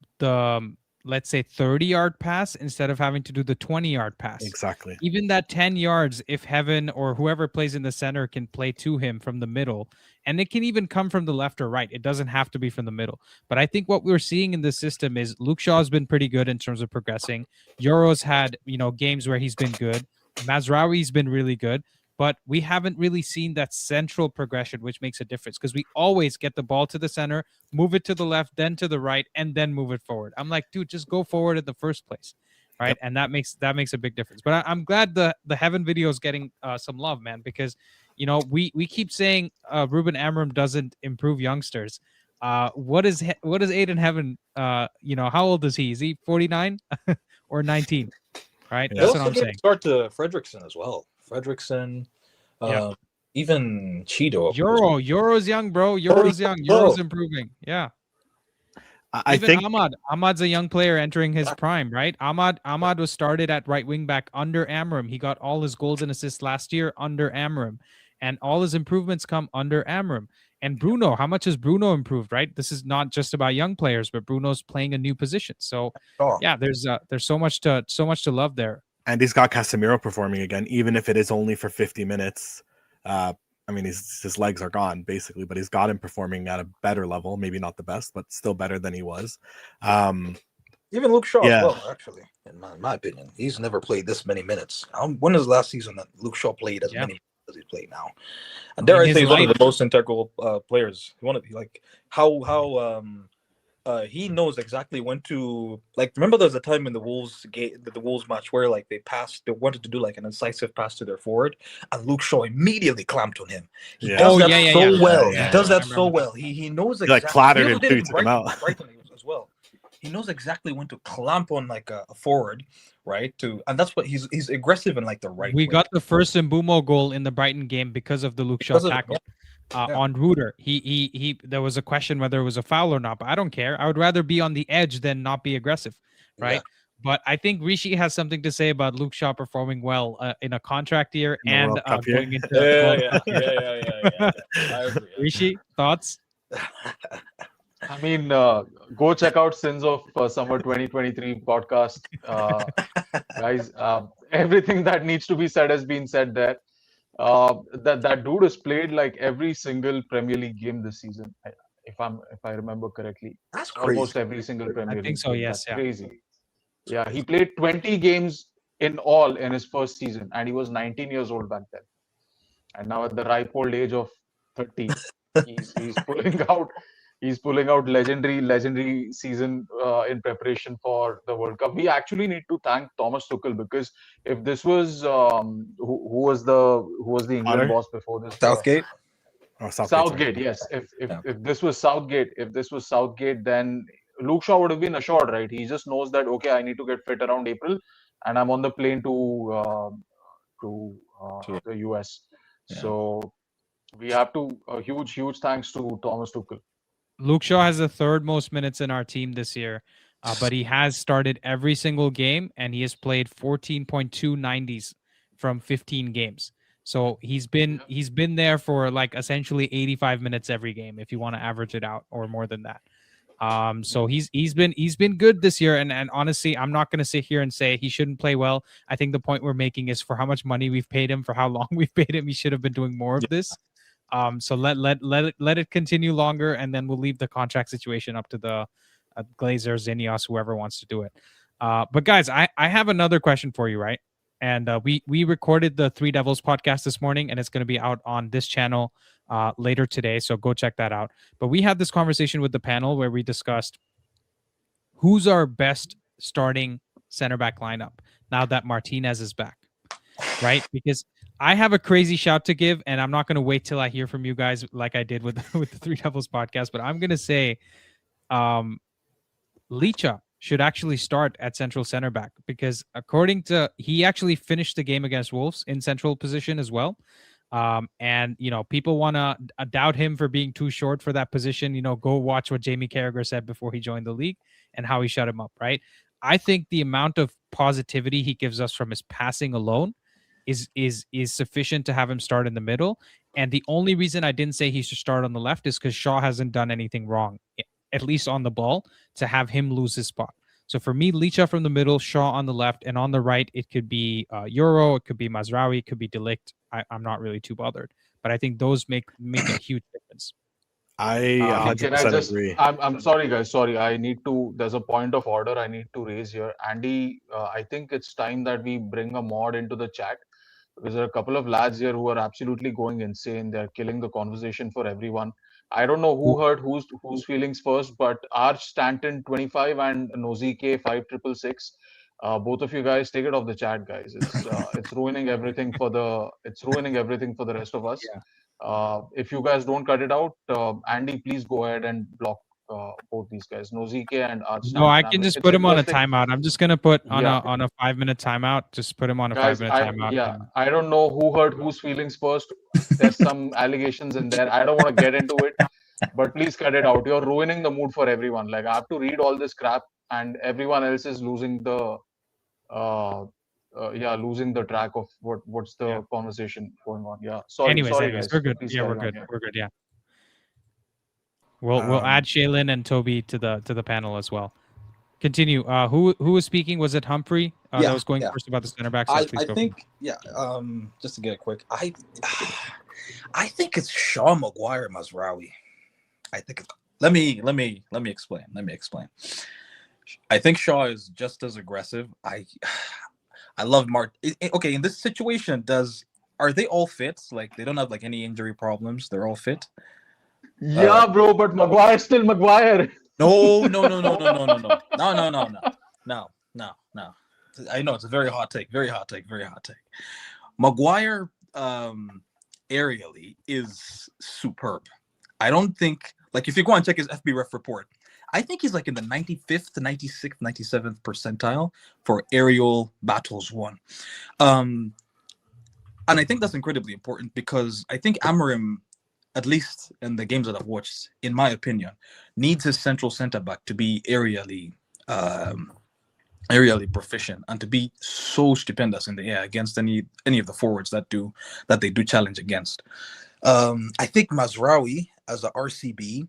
let's say 30-yard pass instead of having to do the 20-yard pass. Exactly. Even that 10 yards, if Heaven or whoever plays in the center can play to him from the middle, and it can even come from the left or right. It doesn't have to be from the middle. But I think what we're seeing in this system is Luke Shaw's been pretty good in terms of progressing. Euro's had, games where he's been good. Mazraoui's been really good. But we haven't really seen that central progression, which makes a difference, because we always get the ball to the center, move it to the left, then to the right, and then move it forward. I'm like, dude, just go forward in the first place, right? Yep. And that makes a big difference. But I'm glad the Heaven video is getting some love, man, because we keep saying Ruben Amorim doesn't improve youngsters. What is Aiden Heaven? How old is he? Is he 49 or 19? Right, that's what I'm saying. Start to Fredrickson as well. Fredrickson, even Cheeto. Euro's young, bro. Euro's young. Euro's improving. Yeah. I think Ahmad's a young player entering his prime, right? Ahmad was started at right wing back under Amorim. He got all his goals and assists last year under Amorim, and all his improvements come under Amorim. And Bruno, how much has Bruno improved, right? This is not just about young players, but Bruno's playing a new position. So yeah, there's so much to love there. And he's got Casemiro performing again, even if it is only for 50 minutes. I mean, his legs are gone, basically, but he's got him performing at a better level. Maybe not the best, but still better than he was. Even Luke Shaw as well, actually, in my opinion. He's never played this many minutes. When was the last season that Luke Shaw played as many as he's played now? And dare I say, he's one of the most integral players. He knows exactly when to, like, remember there was a time in the Wolves match where like they wanted to do like an incisive pass to their forward, and Luke Shaw immediately clamped on him. He does that so well. He does that so well. He knows exactly. Like clattered him too, took him out. Brighton as well. He knows exactly when to clamp on like a forward, right? And that's what he's aggressive in like the right. We got the first Mbumo goal in the Brighton game because of the Luke Shaw tackle. On Ruder. He there was a question whether it was a foul or not, but I don't care. I would rather be on the edge than not be aggressive, right? Yeah. But I think Rishi has something to say about Luke Shaw performing well in a contract year and going into yeah. I agree. Rishi, thoughts? I mean, go check out Sins of Summer 2023 podcast, guys. Everything that needs to be said has been said there. That dude has played like every single Premier League game this season. If I remember correctly, That's almost crazy. every single Premier I think League so. game. Yes. That's Yeah. crazy. Yeah, he played 20 games in all in his first season, and he was 19 years old back then. And now at the ripe old age of 30, he's pulling out legendary season in preparation for the World Cup. We actually need to thank Thomas Tuchel, because if this was who was the England Potter? boss before this? Southgate. Oh, Southgate, yes. Yeah. If this was Southgate, then Luke Shaw would have been assured, right? He just knows that, okay, I need to get fit around April, and I'm on the plane to the US. Yeah. So we have to huge thanks to Thomas Tuchel. Luke Shaw has the third most minutes in our team this year, but he has started every single game, and he has played 14.290s from 15 games. So he's been there for like essentially 85 minutes every game, if you want to average it out, or more than that. So he's been good this year, and honestly, I'm not going to sit here and say he shouldn't play well. I think the point we're making is, for how much money we've paid him, for how long we've paid him, he should have been doing more of this. So let it continue longer, and then we'll leave the contract situation up to the Glazers, Ineos, whoever wants to do it. But guys, I have another question for you, right? And we recorded the Three Devils podcast this morning, and it's going to be out on this channel later today. So go check that out. But we had this conversation with the panel where we discussed who's our best starting center back lineup now that Martinez is back, right? Because I have a crazy shout to give, and I'm not going to wait till I hear from you guys like I did with the Three Devils podcast, but I'm going to say Licha should actually start at central center back, because according to, he actually finished the game against Wolves in central position as well. And, people want to doubt him for being too short for that position. Go watch what Jamie Carragher said before he joined the league and how he shut him up, right? I think the amount of positivity he gives us from his passing alone is sufficient to have him start in the middle. And the only reason I didn't say he should start on the left is because Shaw hasn't done anything wrong, at least on the ball, to have him lose his spot. So for me, Licha from the middle, Shaw on the left, and on the right, it could be Euro, it could be Mazraoui, it could be De Ligt. I'm not really too bothered, but I think those make a huge difference. I 100% agree. I'm sorry, guys. Sorry, there's a point of order I need to raise here. Andy, I think it's time that we bring a mod into the chat, because there are a couple of lads here who are absolutely going insane. They're killing the conversation for everyone. I don't know who hurt whose feelings first, but Arch Stanton 25 and Nozike 5666. Both of you guys, take it off the chat, guys. It's ruining everything for the rest of us. Yeah. If you guys don't cut it out, Andy, please go ahead and block both these guys, Nozike and Arch Stanton. No, I can just put him on a timeout. I'm just gonna put on a 5-minute timeout. Just put him on a 5-minute timeout. Yeah, I don't know who hurt whose feelings first. There's some allegations in there. I don't want to get into it, but please cut it out. You're ruining the mood for everyone. Like, I have to read all this crap, and everyone else is losing the track of what's the conversation going on. Yeah. Sorry, guys. We're good. Please We're good. We're good. Yeah. We'll add Shaylin and Toby to the panel as well. Continue. Who was speaking? Was it Humphrey? That was going first about the center backs. I think just to get it quick, I think it's Shaw, Maguire, Mazraoui. I think let me explain. I think Shaw is just as aggressive. I love Mart. Okay, in this situation, are they all fit? Like, they don't have like any injury problems. They're all fit. Yeah, bro, but Maguire's still Maguire. No. I know it's a very hot take. Maguire, aerially is superb. I don't think, like, if you go and check his FBref report, I think he's like in the 95th to 96th, 97th percentile for aerial battles won. And I think that's incredibly important, because I think Amorim, at least in the games that I've watched, in my opinion, needs his central centre back to be aerially proficient and to be so stupendous in the air against any of the forwards that they do challenge against. I think Mazraoui as a RCB,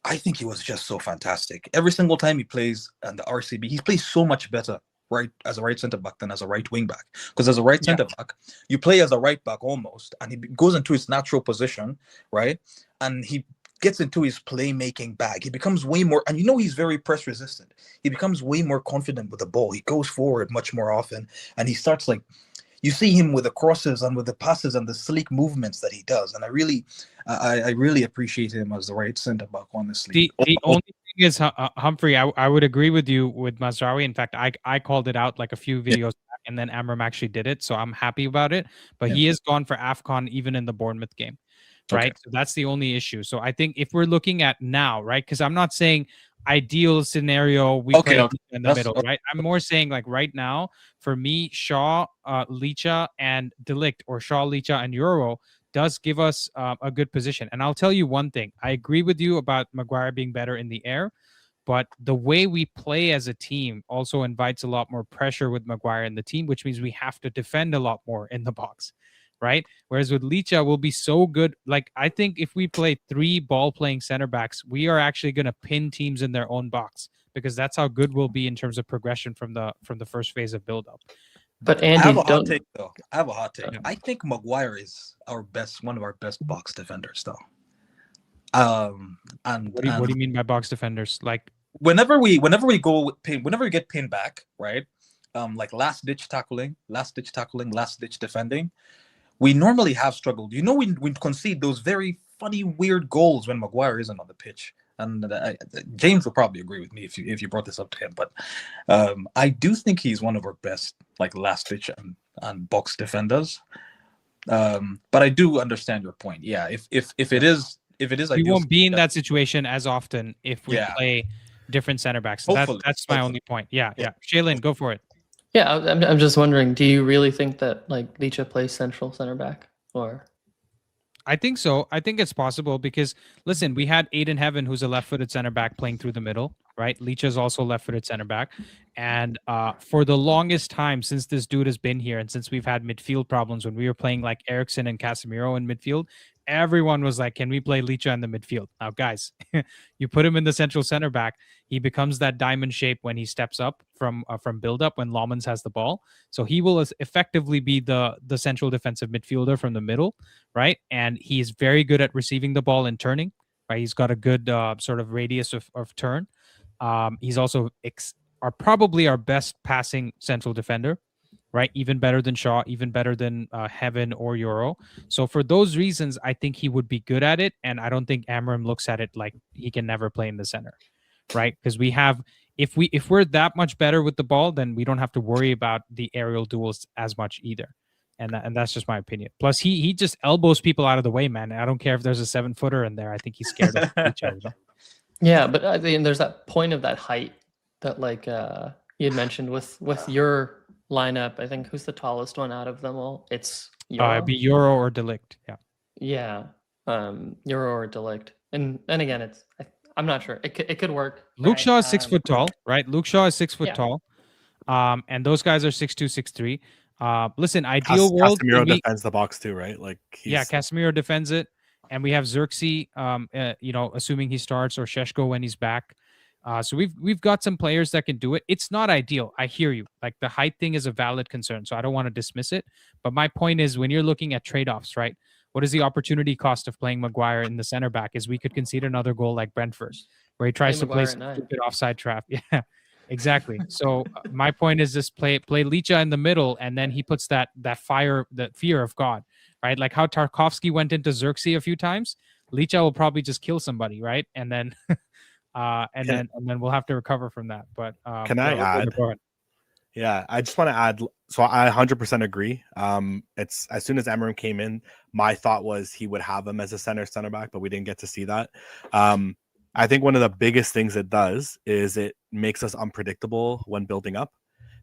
I think he was just so fantastic. Every single time he plays and the RCB, he plays so much better right as a right centre back than as a right wing back. Because as a right centre back, you play as a right back almost, and he goes into his natural position, right? And he gets into his playmaking bag. He becomes way more, and he's very press resistant. He becomes way more confident with the ball. He goes forward much more often, and he starts like, you see him with the crosses and with the passes and the sleek movements that he does. And I really appreciate him as the right centre back, honestly. The only thing is, Humphrey, I would agree with you with Mazraoui. In fact, I called it out like a few videos back, and then Amorim actually did it. So I'm happy about it. But he is gone for AFCON even in the Bournemouth game, right? Okay. So that's the only issue. So I think if we're looking at now, right, because I'm not saying ideal scenario we play in the middle, right? I'm more saying like right now, for me, Shaw, Licha, and De Ligt, or Shaw, Licha, and Euro does give us a good position. And I'll tell you one thing. I agree with you about Maguire being better in the air, but the way we play as a team also invites a lot more pressure with Maguire in the team, which means we have to defend a lot more in the box, right? Whereas with Licha, we'll be so good. Like, I think if we play 3 ball-playing center backs, we are actually going to pin teams in their own box, because that's how good we'll be in terms of progression from the first phase of build-up. But Andy, I have a hot take, though. I think Maguire is one of our best box defenders, though. And what do you mean by box defenders? Like, whenever we go with pin, whenever we get pinned back, right? Like last ditch tackling, last ditch defending, we normally have struggled. We concede those very funny, weird goals when Maguire isn't on the pitch. And James will probably agree with me if you brought this up to him. But I do think he's one of our best, like, last ditch and box defenders. But I do understand your point. Yeah, if it is, we won't be in that situation as often if we play different center backs. So that's my only point. Yeah. Shaylin, go for it. Yeah, I'm just wondering, do you really think that like Licha plays central center back, or? I think so. I think it's possible because, listen, we had Aiden Heaven, who's a left-footed center back, playing through the middle, right? Licha is also left-footed center back. And for the longest time since this dude has been here, and since we've had midfield problems when we were playing like Eriksson and Casemiro in midfield, everyone was like, can we play Licha in the midfield? Now, guys, you put him in the central center back, he becomes that diamond shape when he steps up from build-up when Lawmans has the ball. So he will effectively be the central defensive midfielder from the middle, right? And he is very good at receiving the ball and turning, right? He's got a good sort of radius of turn. He's also probably our best passing central defender, right? Even better than Shaw, even better than Heaven or Euro. So for those reasons, I think he would be good at it. And I don't think Amorim looks at it like he can never play in the center, right? Because we have, if we're that much better with the ball, then we don't have to worry about the aerial duels as much either. And that's just my opinion. Plus, he just elbows people out of the way, man. I don't care if there's a 7-footer in there. I think he's scared of each other. Yeah, but I mean, there's that point of that height that, like, you had mentioned with your lineup. I think who's the tallest one out of them all? It's Euro. It'd be Euro or De Ligt. Yeah, Euro or De Ligt. And again, I'm not sure. It could work. Luke Shaw is 6 foot tall, right? Luke Shaw is 6 foot tall. And those guys are 6'2", 6'3". Listen, ideal world. Casemiro defends the box too, right? Like, Casemiro defends it, and we have Xerxes, assuming he starts, or Šeško when he's back. So we've got some players that can do it. It's not ideal. I hear you. Like, the height thing is a valid concern, so I don't want to dismiss it. But my point is, when you're looking at trade-offs, right? What is the opportunity cost of playing Maguire in the center back? Is we could concede another goal like Brentford, where he tries to play some stupid offside trap. Yeah, exactly. So my point is, just play Licha in the middle, and then he puts that fire, that fear of God, right? Like how Tarkovsky went into Xerxes a few times. Licha will probably just kill somebody, right? And then then we'll have to recover from that. But can I add? Yeah, I just want to add. So I 100% agree. It's as soon as Amorim came in, my thought was he would have him as a center back, but we didn't get to see that. I think one of the biggest things it does is it makes us unpredictable when building up,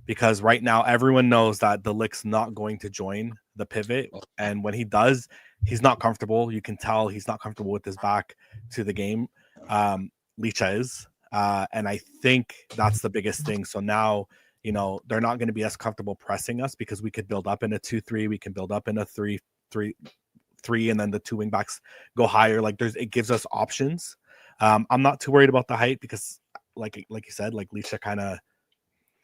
because right now everyone knows that De Ligt's not going to join the pivot, and when he does, he's not comfortable. You can tell he's not comfortable with his back to the game. Licha is, and I think that's the biggest thing. So now, they're not going to be as comfortable pressing us, because we could build up in a 2-3, we can build up in a 3-3, and then the 2 wing backs go higher. Like, it gives us options. I'm not too worried about the height because, like you said, like Leisha kind of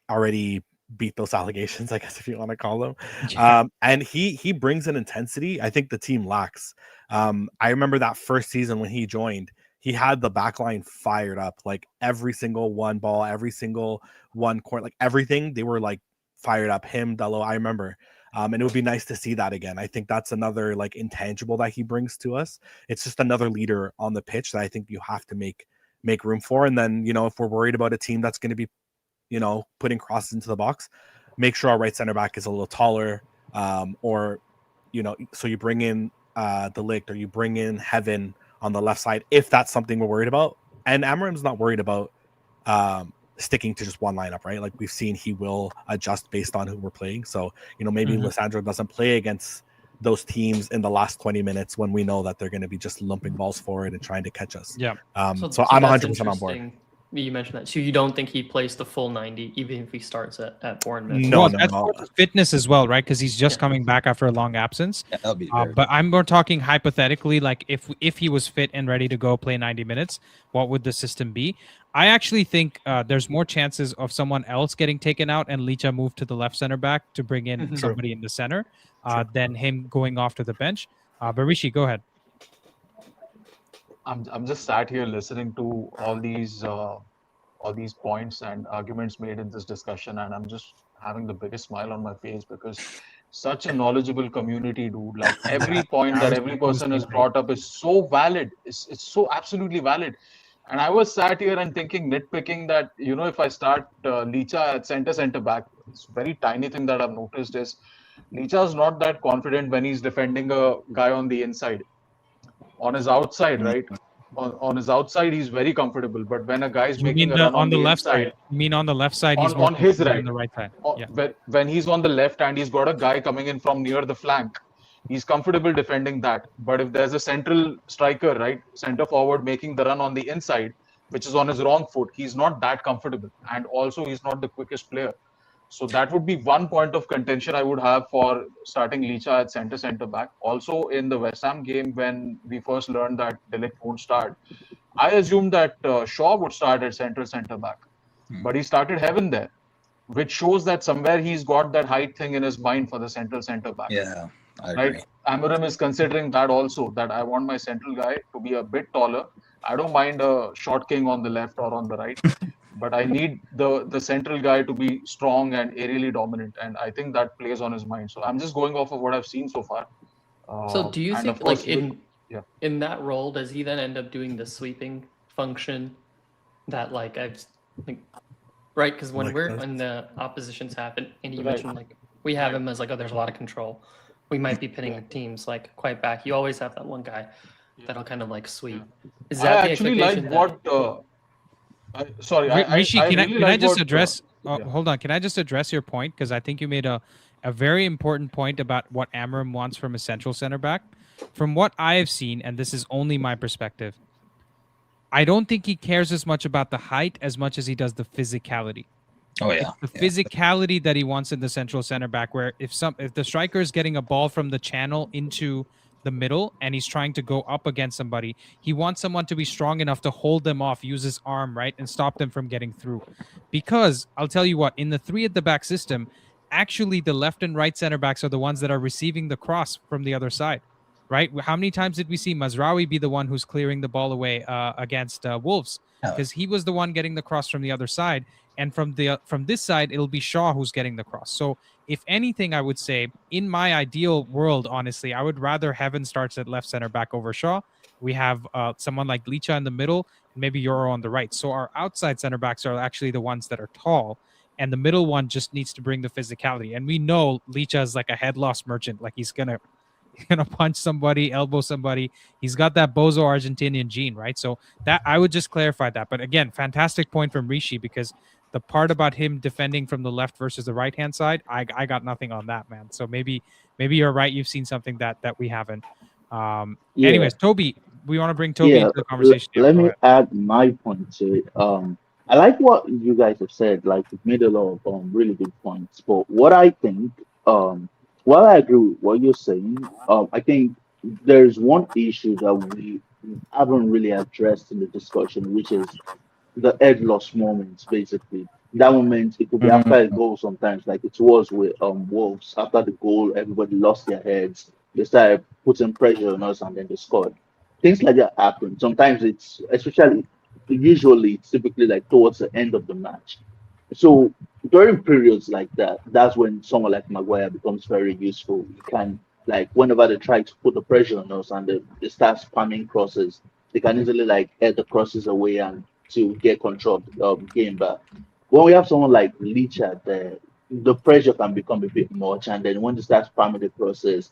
already beat those allegations, I guess, if you want to call them. Yeah. And he brings an intensity I think the team lacks. I remember that first season when he joined, he had the back line fired up, like every single one ball, every single one court, like everything, they were like fired up. Him, Dello, I remember. And it would be nice to see that again. I think that's another like intangible that he brings to us. It's just another leader on the pitch that I think you have to make room for. And then, if we're worried about a team that's going to be, putting crosses into the box, make sure our right center back is a little taller, or, so you bring in the Ligt, or you bring in Heaven on the left side, if that's something we're worried about. And Amorim's not worried about sticking to just one lineup, right? Like we've seen, he will adjust based on who we're playing. So, maybe Lissandro doesn't play against those teams in the last 20 minutes when we know that they're going to be just lumping balls forward and trying to catch us. Yeah. So I'm 100% on board. You mentioned that. So you don't think he plays the full 90, even if he starts at Bournemouth? No, that's for fitness as well, right? Because he's just coming back after a long absence. Yeah, that'll be but I'm more talking hypothetically, like if he was fit and ready to go play 90 minutes, what would the system be? I actually think there's more chances of someone else getting taken out and Licha move to the left center back to bring in somebody in the center than him going off to the bench. But Rishi, go ahead. I'm just sat here listening to all these points and arguments made in this discussion, and I'm just having the biggest smile on my face because such a knowledgeable community, dude. Like every point that every person has brought up is so valid. It's so absolutely valid. And I was sat here and thinking, nitpicking that, if I start Licha at center back, it's a very tiny thing that I've noticed is Licha is not that confident when he's defending a guy on the inside. On his outside, right? On his outside, he's very comfortable. But when a guy is making a run on the left side, you mean on the left side? He's on his right, on the right side. Yeah. When he's on the left and he's got a guy coming in from near the flank, he's comfortable defending that. But if there's a central striker, right, center forward making the run on the inside, which is on his wrong foot, he's not that comfortable, and also he's not the quickest player. So that would be one point of contention I would have for starting Licha at center back. Also in the West Ham game, when we first learned that De Ligt won't start, I assumed that Shaw would start at center back, but he started Heaven there, which shows that somewhere he's got that height thing in his mind for the center back. Yeah, I agree. Right? Amorim is considering that also, that I want my central guy to be a bit taller. I don't mind a short king on the left or on the right. But I need the central guy to be strong and aerially dominant, and I think that plays on his mind. So I'm just going off of what I've seen so far. So do you think, like in that role, does he then end up doing the sweeping function that right? Because when when the oppositions happen, and you mentioned like we have him as like, oh, there's a lot of control. We might be pitting teams like quite back. You always have that one guy that'll kind of like sweep. Is that I actually like what? Sorry, Rishi, can I just address? yeah. Hold on, can I just address your point? Because I think you made a very important point about what Amorim wants from a central center back. From what I have seen, and this is only my perspective, I don't think he cares as much about the height as much as he does the physicality. Oh yeah, it's the physicality that he wants in the central center back. Where if the striker is getting a ball from the channel into the middle and he's trying to go up against somebody, he wants someone to be strong enough to hold them off, use his arm, right, and stop them from getting through. Because I'll tell you what, in the 3 at the back system, actually the left and right center backs are the ones that are receiving the cross from the other side, right? How many times did we see Mazraoui be the one who's clearing the ball away against Wolves? Because he was the one getting the cross from the other side, and from this side it'll be Shaw who's getting the cross. So if anything, I would say in my ideal world, honestly, I would rather Heaven starts at left center back over Shaw. We have someone like Licha in the middle, maybe Euro on the right. So our outside center backs are actually the ones that are tall, and the middle one just needs to bring the physicality. And we know Licha is like a head loss merchant. Like he's gonna punch somebody, elbow somebody. He's got that Bozo Argentinian gene, right? So that I would just clarify that. But again, fantastic point from Rishi, because the part about him defending from the left versus the right hand side, I got nothing on that, man. So maybe you're right. You've seen something that we haven't. Anyways, Toby, we want to bring Toby into the conversation. Let me add my point to it. I like what you guys have said. Like, you've made a lot of really good points. But what I think, while I agree with what you're saying, I think there's one issue that haven't really addressed in the discussion, which is the head loss moments, basically. That moment, it could be after a goal sometimes, like it was with Wolves. After the goal, everybody lost their heads. They started putting pressure on us and then they scored. Things like that happen. Sometimes it's, especially, usually, it's typically like towards the end of the match. So during periods like that, that's when someone like Maguire becomes very useful. He can, like, whenever they try to put the pressure on us and they start spamming crosses, they can easily like head the crosses away and to get control of the game back. When we have someone like Licha there, the pressure can become a bit much, and then when they start spamming the crosses,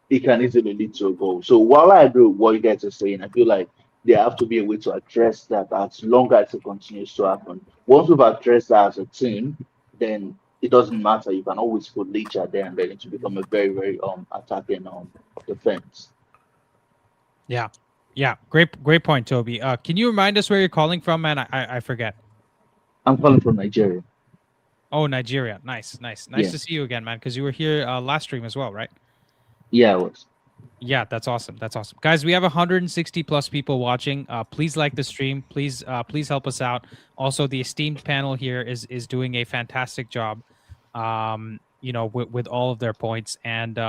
it can easily lead to a goal. So while I agree with what you guys are saying, I feel like there have to be a way to address that as long as it continues to happen. Once we've addressed that as a team, then it doesn't matter. You can always put Licha there and then it to become a very, very attacking defense. Yeah. Yeah. Great point, Toby. Can you remind us where you're calling from, man? I forget. I'm calling from Nigeria. Oh, Nigeria. Nice Yeah. to see you again, man, because you were here last stream as well, right? Yeah, I was. Yeah, that's awesome. Guys, we have 160 plus people watching. Please like the stream. Please help us out. Also, the esteemed panel here is doing a fantastic job. With all of their points. And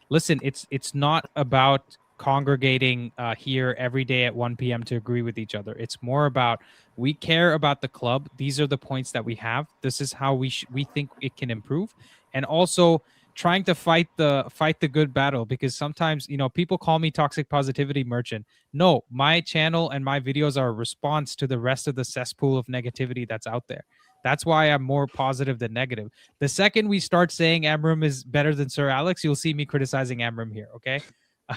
listen, it's not about congregating here every day at 1 p.m. to agree with each other. It's more about we care about the club. These are the points that we have. This is how we think it can improve. And also trying to fight the good battle, because sometimes people call me toxic positivity merchant. No, my channel and my videos are a response to the rest of the cesspool of negativity that's out there. That's why I'm more positive than negative. The second we start saying Amram is better than Sir Alex, you'll see me criticizing Amram here. Okay.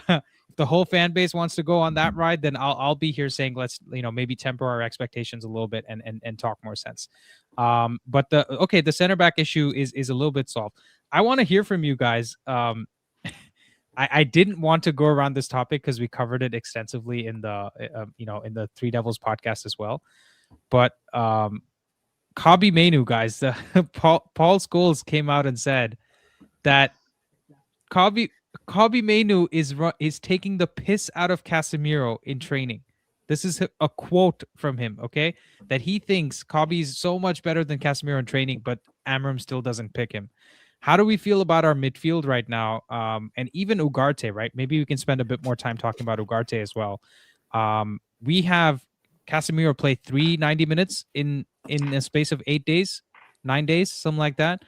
If the whole fan base wants to go on that ride, then I'll be here saying let's maybe temper our expectations a little bit and talk more sense. But the center back issue is a little bit solved. I want to hear from you guys. I didn't want to go around this topic because we covered it extensively in the in the Three Devils podcast as well. But Kobbie Mainoo, guys, Paul Scholes came out and said that Kobbie Mainoo is taking the piss out of Casemiro in training. This is a quote from him, okay? That he thinks Kobbie's so much better than Casemiro in training, but Amram still doesn't pick him. How do we feel about our midfield right now? And even Ugarte, right? Maybe we can spend a bit more time talking about Ugarte as well. We have Casemiro play 90 minutes in a space of 8 days, 9 days, something like that.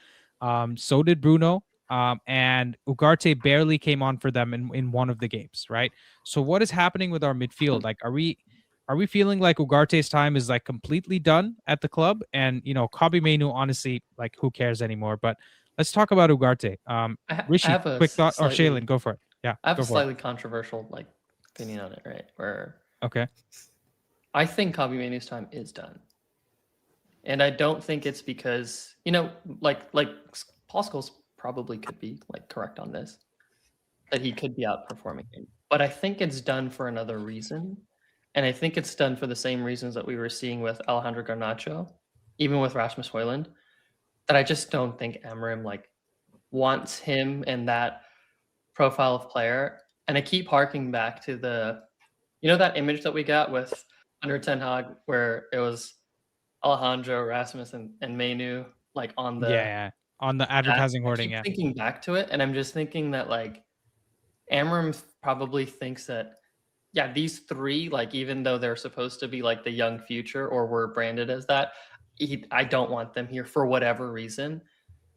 So did Bruno. And Ugarte barely came on for them in one of the games, right? So what is happening with our midfield? Like, are we feeling like Ugarte's time is like completely done at the club? And Kobbie Mainoo, honestly, like, who cares anymore? But let's talk about Ugarte. Rishi, quick thought, or Shaylin, go for it. Yeah, I have a slightly controversial opinion on it, right? Where I think Kobbie Mainoo's time is done, and I don't think it's because like Paul Scholes probably could be correct on this, that he could be outperforming him, but I think it's done for another reason, and I think it's done for the same reasons that we were seeing with Alejandro Garnacho, even with Rasmus Højlund. That I just don't think Amorim wants him and that profile of player. And I keep harking back to the, that image that we got with under Ten Hag where it was Alejandro, Rasmus, and Mainoo on the on the advertising hoarding. I keep thinking back to it, and I'm just thinking that Amorim probably thinks that these three, even though they're supposed to be the young future or were branded as that, I don't want them here for whatever reason.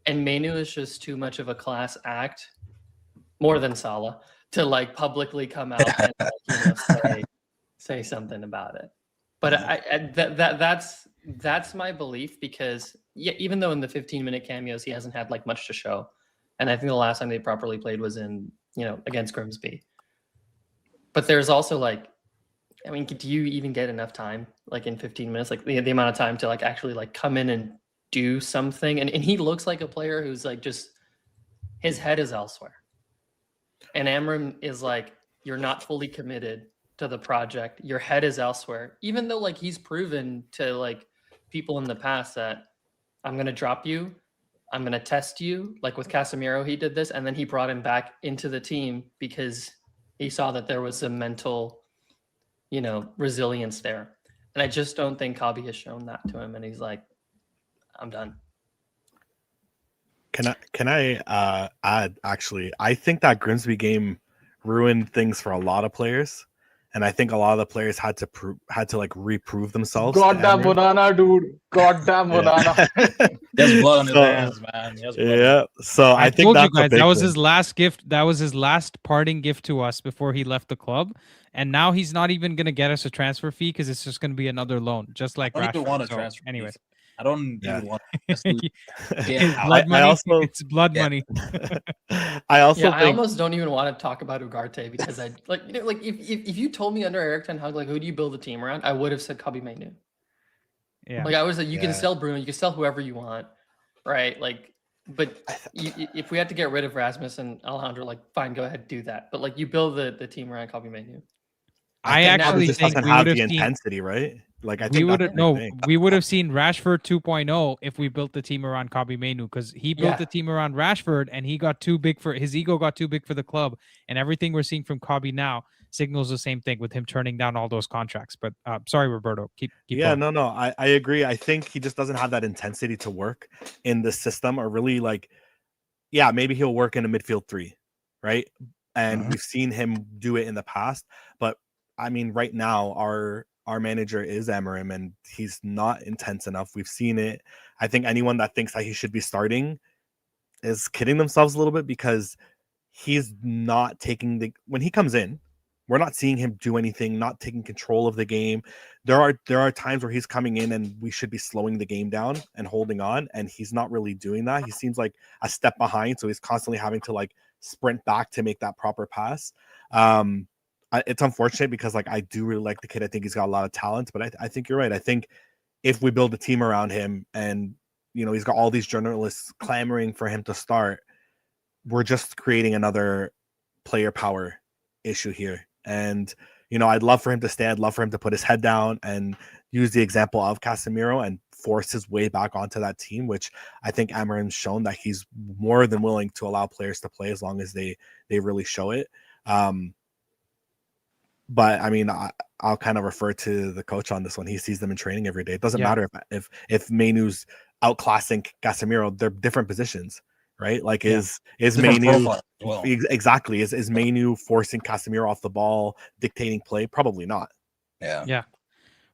And Mainoo is just too much of a class act, more than Salah, to publicly come out and say something about it. But that's my belief, because even though in the 15-minute cameos he hasn't had much to show, and I think the last time they properly played was in against Grimsby. But there's also do you even get enough time in 15 minutes, the amount of time to actually come in and do something? And he looks like a player who's just his head is elsewhere. And Amorim is you're not fully committed to the project. Your head is elsewhere, even though he's proven to people in the past that I'm going to drop you. I'm going to test you. With Casemiro, he did this, and then he brought him back into the team because he saw that there was a mental resilience there. And I just don't think Kobbie has shown that to him. And he's like, I'm done. Can I add, actually, I think that Grimsby game ruined things for a lot of players. And I think a lot of the players had to like reprove themselves. Goddamn banana, dude. Goddamn banana. There's blood on his hands, man. Yeah. So I think told that's you guys that was thing. his last gift. That was his last parting gift to us before he left the club. And now he's not even going to get us a transfer fee because it's just going to be another loan, just like I don't even Rashford. want a So, transfer. anyway, I don't even want. It's blood money. It's blood money. I also I almost don't even want to talk about Ugarte because I like if you told me under Eric Ten Hag, like, who do you build a team around, I would have said Kobbie Mainoo. Yeah, like I was like, you can sell Bruno, you can sell whoever you want, right? Like, but if we had to get rid of Rasmus and Alejandro, like, fine, go ahead, do that. But like, you build the team around Kobbie Mainoo. I actually think doesn't we have would the have seen intensity, right? Like I we think would have we would have seen Rashford 2.0 if we built the team around Kobbie Mainoo, because he built the team around Rashford and he got too big for his ego, got too big for the club, and everything we're seeing from Kobbie now signals the same thing with him turning down all those contracts. But sorry, Roberto, keep going. No, I agree. I think he just doesn't have that intensity to work in the system, or really like, maybe he'll work in a midfield 3, right? And we've seen him do it in the past, but I mean, right now our manager is Amorim, and he's not intense enough. We've seen it. I think anyone that thinks that he should be starting is kidding themselves a little bit, because he's not taking when he comes in, we're not seeing him do anything, not taking control of the game. There are times where he's coming in and we should be slowing the game down and holding on, and he's not really doing that. He seems like a step behind, so he's constantly having to like sprint back to make that proper pass. It's unfortunate because like I do really like the kid. I think he's got a lot of talent, but I think you're right. I think if we build a team around him and he's got all these journalists clamoring for him to start, we're just creating another player power issue here. And I'd love for him to stay. I'd love for him to put his head down and use the example of Casemiro and force his way back onto that team, which I think Amorim's shown that he's more than willing to allow players to play as long as they really show it. But I mean, I'll kind of refer to the coach on this one. He sees them in training every day. It doesn't matter if Mainoo's outclassing Casemiro. They're different positions, right? Like is Mainoo exactly is Mainoo forcing Casemiro off the ball, dictating play? Probably not. Yeah.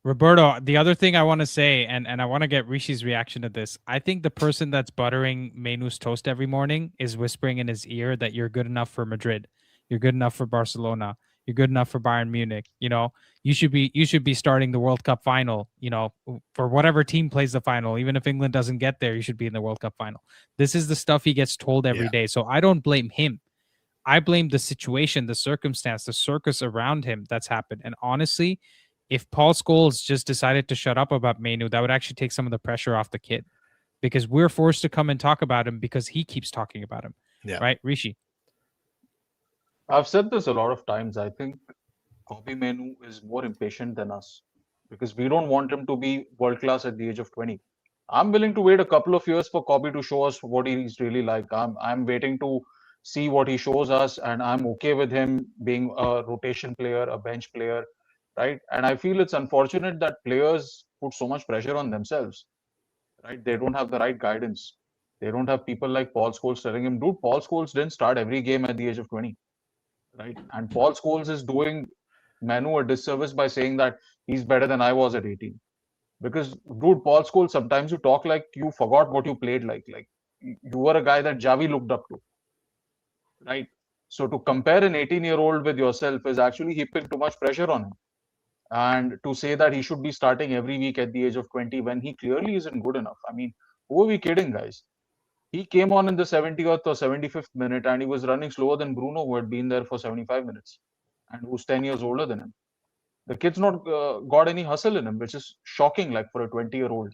Roberto, the other thing I want to say, and I want to get Rishi's reaction to this. I think the person that's buttering Mainoo's toast every morning is whispering in his ear that you're good enough for Madrid, you're good enough for Barcelona, you're good enough for Bayern Munich. You should be starting the World Cup final, for whatever team plays the final. Even if England doesn't get there, you should be in the World Cup final. This is the stuff he gets told every day. So I don't blame him. I blame the situation, the circumstance, the circus around him that's happened. And honestly, if Paul Scholes just decided to shut up about Mainoo, that would actually take some of the pressure off the kid, because we're forced to come and talk about him because he keeps talking about him. Right, Rishi? I've said this a lot of times. I think Kobbie Mainoo is more impatient than us because we don't want him to be world class at the age of 20. I'm willing to wait a couple of years for Kobbie to show us what he's really like. I'm waiting to see what he shows us, and I'm okay with him being a rotation player, a bench player, right? And I feel it's unfortunate that players put so much pressure on themselves, right? They don't have the right guidance. They don't have people like Paul Scholes telling him, dude, Paul Scholes didn't start every game at the age of 20. Right, and Paul Scholes is doing Mainoo a disservice by saying that he's better than I was at 18. Because, dude, Paul Scholes, sometimes you talk like you forgot what you played like. Like you were a guy that Javi looked up to, right? So to compare an 18-year-old with yourself is actually heaping too much pressure on him. And to say that he should be starting every week at the age of 20 when he clearly isn't good enough. I mean, who are we kidding, guys? He came on in the 70th or 75th minute and he was running slower than Bruno, who had been there for 75 minutes and who's 10 years older than him. The kid's not got any hustle in him, which is shocking, like for a 20-year-old.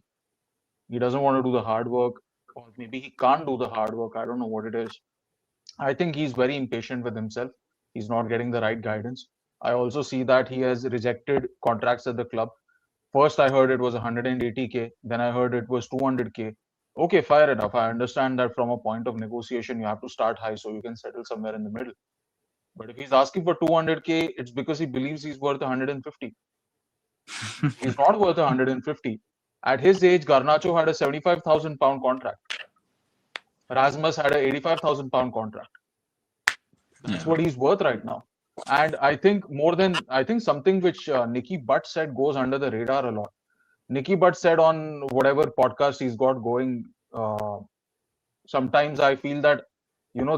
He doesn't want to do the hard work, or maybe he can't do the hard work. I don't know what it is. I think he's very impatient with himself. He's not getting the right guidance. I also see that he has rejected contracts at the club. First, I heard it was 180K. Then I heard it was 200K. Okay, fair enough. I understand that from a point of negotiation, you have to start high so you can settle somewhere in the middle. But if he's asking for 200k, it's because he believes he's worth 150. He's not worth 150. At his age, Garnacho had a 75,000 pound contract. Rasmus had a 85,000 pound contract. That's what he's worth right now. And I think something which Nicky Butt said goes under the radar a lot. Nicky Butt said on whatever podcast he's got going, sometimes I feel that,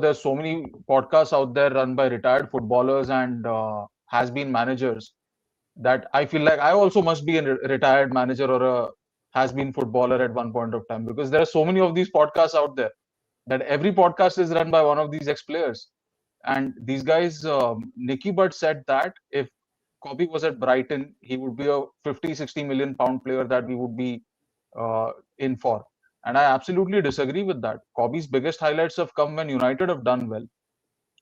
there's so many podcasts out there run by retired footballers and has-been managers that I feel like I also must be a retired manager or a has-been footballer at one point of time, because there are so many of these podcasts out there that every podcast is run by one of these ex-players. And these guys, Nicky Butt said that if Kobbie was at Brighton, he would be a 50-60 million pound player that we would be in for. And I absolutely disagree with that. Kobbie's biggest highlights have come when United have done well.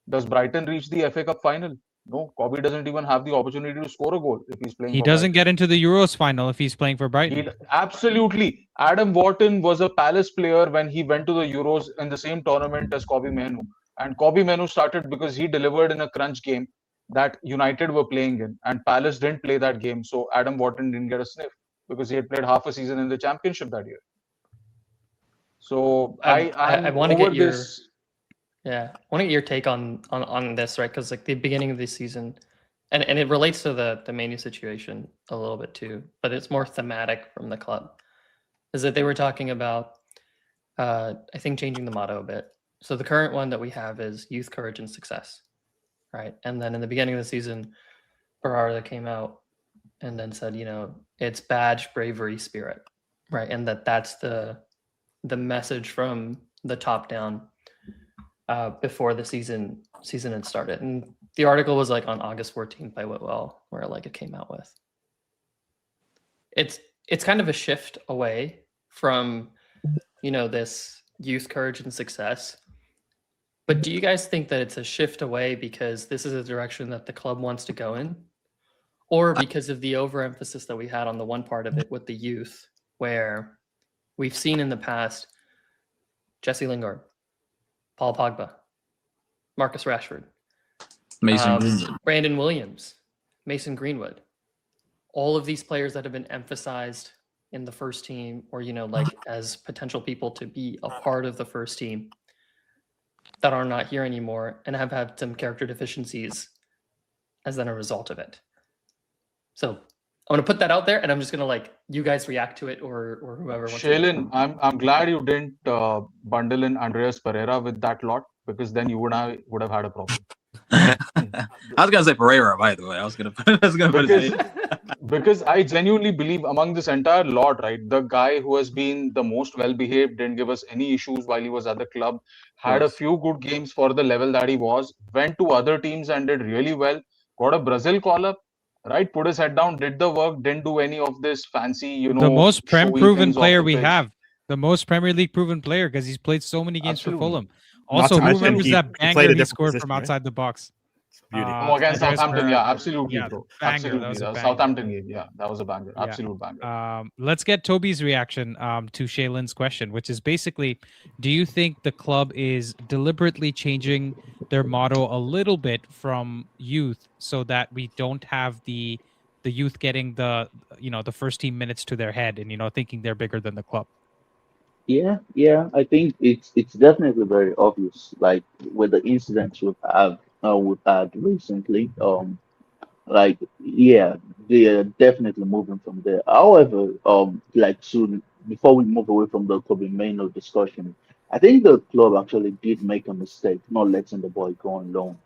Does Brighton reach the FA Cup final? No, Kobbie doesn't even have the opportunity to score a goal if he's playing. He doesn't get into the Euros final if he's playing for Brighton. Absolutely. Adam Wharton was a Palace player when he went to the Euros in the same tournament as Kobbie Mainoo. And Kobbie Mainoo started because he delivered in a crunch game that United were playing in. And Palace didn't play that game. So Adam Wharton didn't get a sniff because he had played half a season in the Championship that year. So I want to get your... Yeah, I want to get your take on this, right? Because like the beginning of the season, and it relates to the Mainoo situation a little bit too, but it's more thematic from the club, is that they were talking about, I think, changing the motto a bit. So the current one that we have is youth, courage, and success, right? And then in the beginning of the season, Berardi came out and then said, it's badge, bravery, spirit, right? And that's the message from the top down. Before the season had started, and the article was like on August 14th by Whitwell, where like it came out with. It's kind of a shift away from, this youth, courage, and success. But do you guys think that it's a shift away because this is a direction that the club wants to go in, or because of the overemphasis that we had on the one part of it with the youth, where we've seen in the past Jesse Lingard, Paul Pogba, Marcus Rashford, Mason Greenwood, Brandon Williams, Mason Greenwood, all of these players that have been emphasized in the first team, or as potential people to be a part of the first team, that are not here anymore and have had some character deficiencies as then a result of it. So I'm going to put that out there, and I'm just going to you guys react to it, or whoever wants. Shaylin, I'm glad you didn't bundle in Andreas Pereira with that lot, because then you would have had a problem. I was gonna say Pereira, by the way. Because I genuinely believe among this entire lot, right, the guy who has been the most well-behaved, didn't give us any issues while he was at the club, had a few good games for the level that he was, went to other teams and did really well, got a Brazil call-up, right, put his head down, did the work, didn't do any of this fancy, the most proven player we have, the most Premier League proven player, because he's played so many games for Fulham. Also, who remembers that banger he scored from outside the box? Against Southampton, absolutely, bro. Absolutely. That was a Southampton game, that was a banger. Absolute banger. Let's get Toby's reaction to Shaylin's question, which is basically, do you think the club is deliberately changing their motto a little bit from youth so that we don't have the youth getting the first team minutes to their head and thinking they're bigger than the club? Yeah, I think it's definitely very obvious, like with the incidents we've had recently. They are definitely moving from there. However, before we move away from the Kobbie Mainoo discussion, I think the club actually did make a mistake not letting the boy go on loan.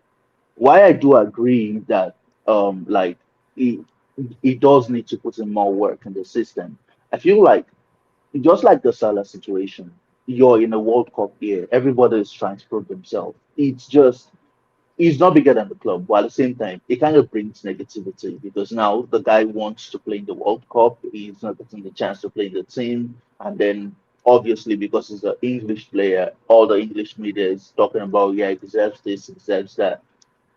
Why I do agree that he does need to put in more work in the system. I feel like, just like the Salah situation, you're in a World Cup year. Everybody is trying to prove themselves. He's not bigger than the club, but at the same time, it kind of brings negativity because now the guy wants to play in the World Cup. He's not getting the chance to play in the team. And then, obviously, because he's an English player, all the English media is talking about, he deserves this, he deserves that.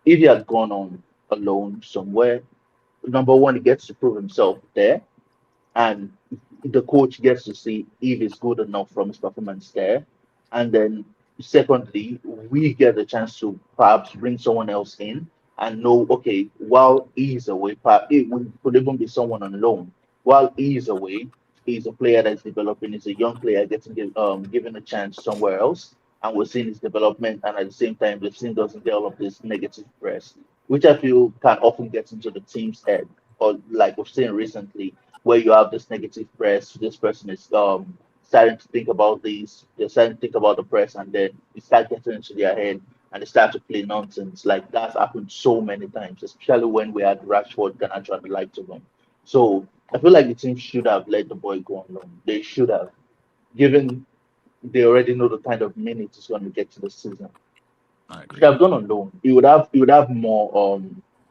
If he had gone on a loan somewhere, number one, he gets to prove himself there. And the coach gets to see if he's good enough from his performance there. And then secondly, we get the chance to perhaps bring someone else in and know, okay, while he's away, perhaps it could even be someone on loan. While he's away, he's a player that's developing, he's a young player getting given a chance somewhere else, and we're seeing his development, and at the same time, the team doesn't get all of this negative press, which I feel can often get into the team's head, or like we've seen recently, where you have this negative press, this person is starting to think about these, they're starting to think about the press, and then it start getting into their head and they start to play nonsense. Like that's happened so many times, especially when we had Rashford, Garnacho, and the likes of them. So I feel like the team should have let the boy go on loan. They should have, given they already know the kind of minutes it's going to get to the season. I agree. Should have gone on loan. He would have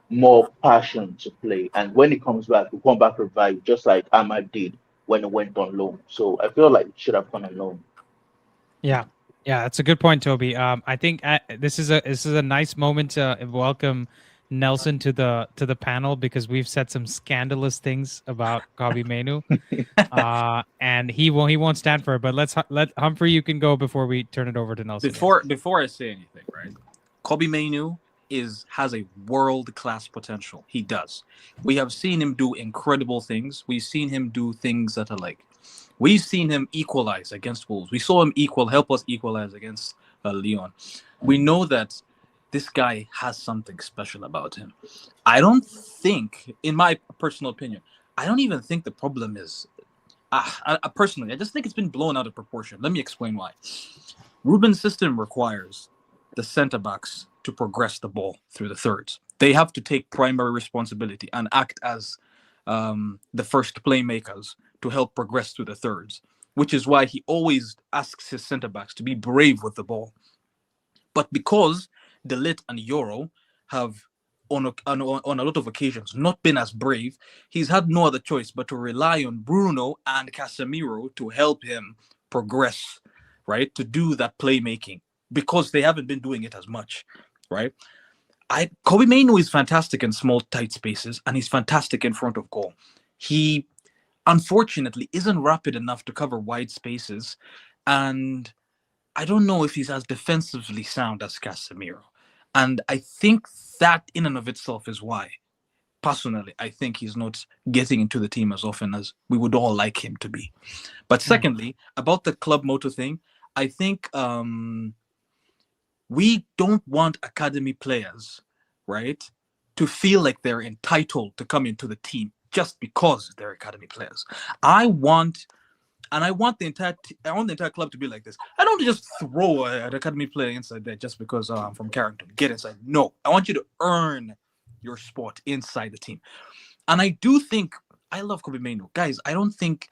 more passion to play. And when he comes back, he'll come back revived, just like Ahmad did when he went on loan. So I feel like he should have gone on loan. Yeah, that's a good point, Toby. I think this is a nice moment to welcome Nelson to the panel, because we've said some scandalous things about Kobbie Mainoo, and he won't stand for it. But let Humphrey, you can go before we turn it over to Nelson. Before I say anything, right? Kobbie Mainoo has a world-class potential. He does. We have seen him do incredible things. We've seen him do things that are like, we've seen him equalize against Wolves. We saw him help us equalize against Lyon. We know that this guy has something special about him. I don't think, in my personal opinion, I don't even think the problem is, personally, I just think it's been blown out of proportion. Let me explain why. Ruben's system requires the centre-backs to progress the ball through the thirds. They have to take primary responsibility and act as the first playmakers to help progress through the thirds, which is why he always asks his centre-backs to be brave with the ball. But because De Ligt and Euro have, on a lot of occasions, not been as brave, he's had no other choice but to rely on Bruno and Casemiro to help him progress, right? To do that playmaking, because they haven't been doing it as much, right? Kobbie Mainoo is fantastic in small, tight spaces, and he's fantastic in front of goal. He, unfortunately, isn't rapid enough to cover wide spaces, and I don't know if he's as defensively sound as Casemiro. And I think that in and of itself is why, personally, I think he's not getting into the team as often as we would all like him to be. But secondly, about the club motto thing, I think we don't want academy players, right, to feel like they're entitled to come into the team just because they're academy players. I want the entire club to be like this. I don't just throw an academy player inside there just because I'm from Carrington. Get inside. No, I want you to earn your spot inside the team. And I do think, I love Kobbie Mainoo. Guys, I don't think,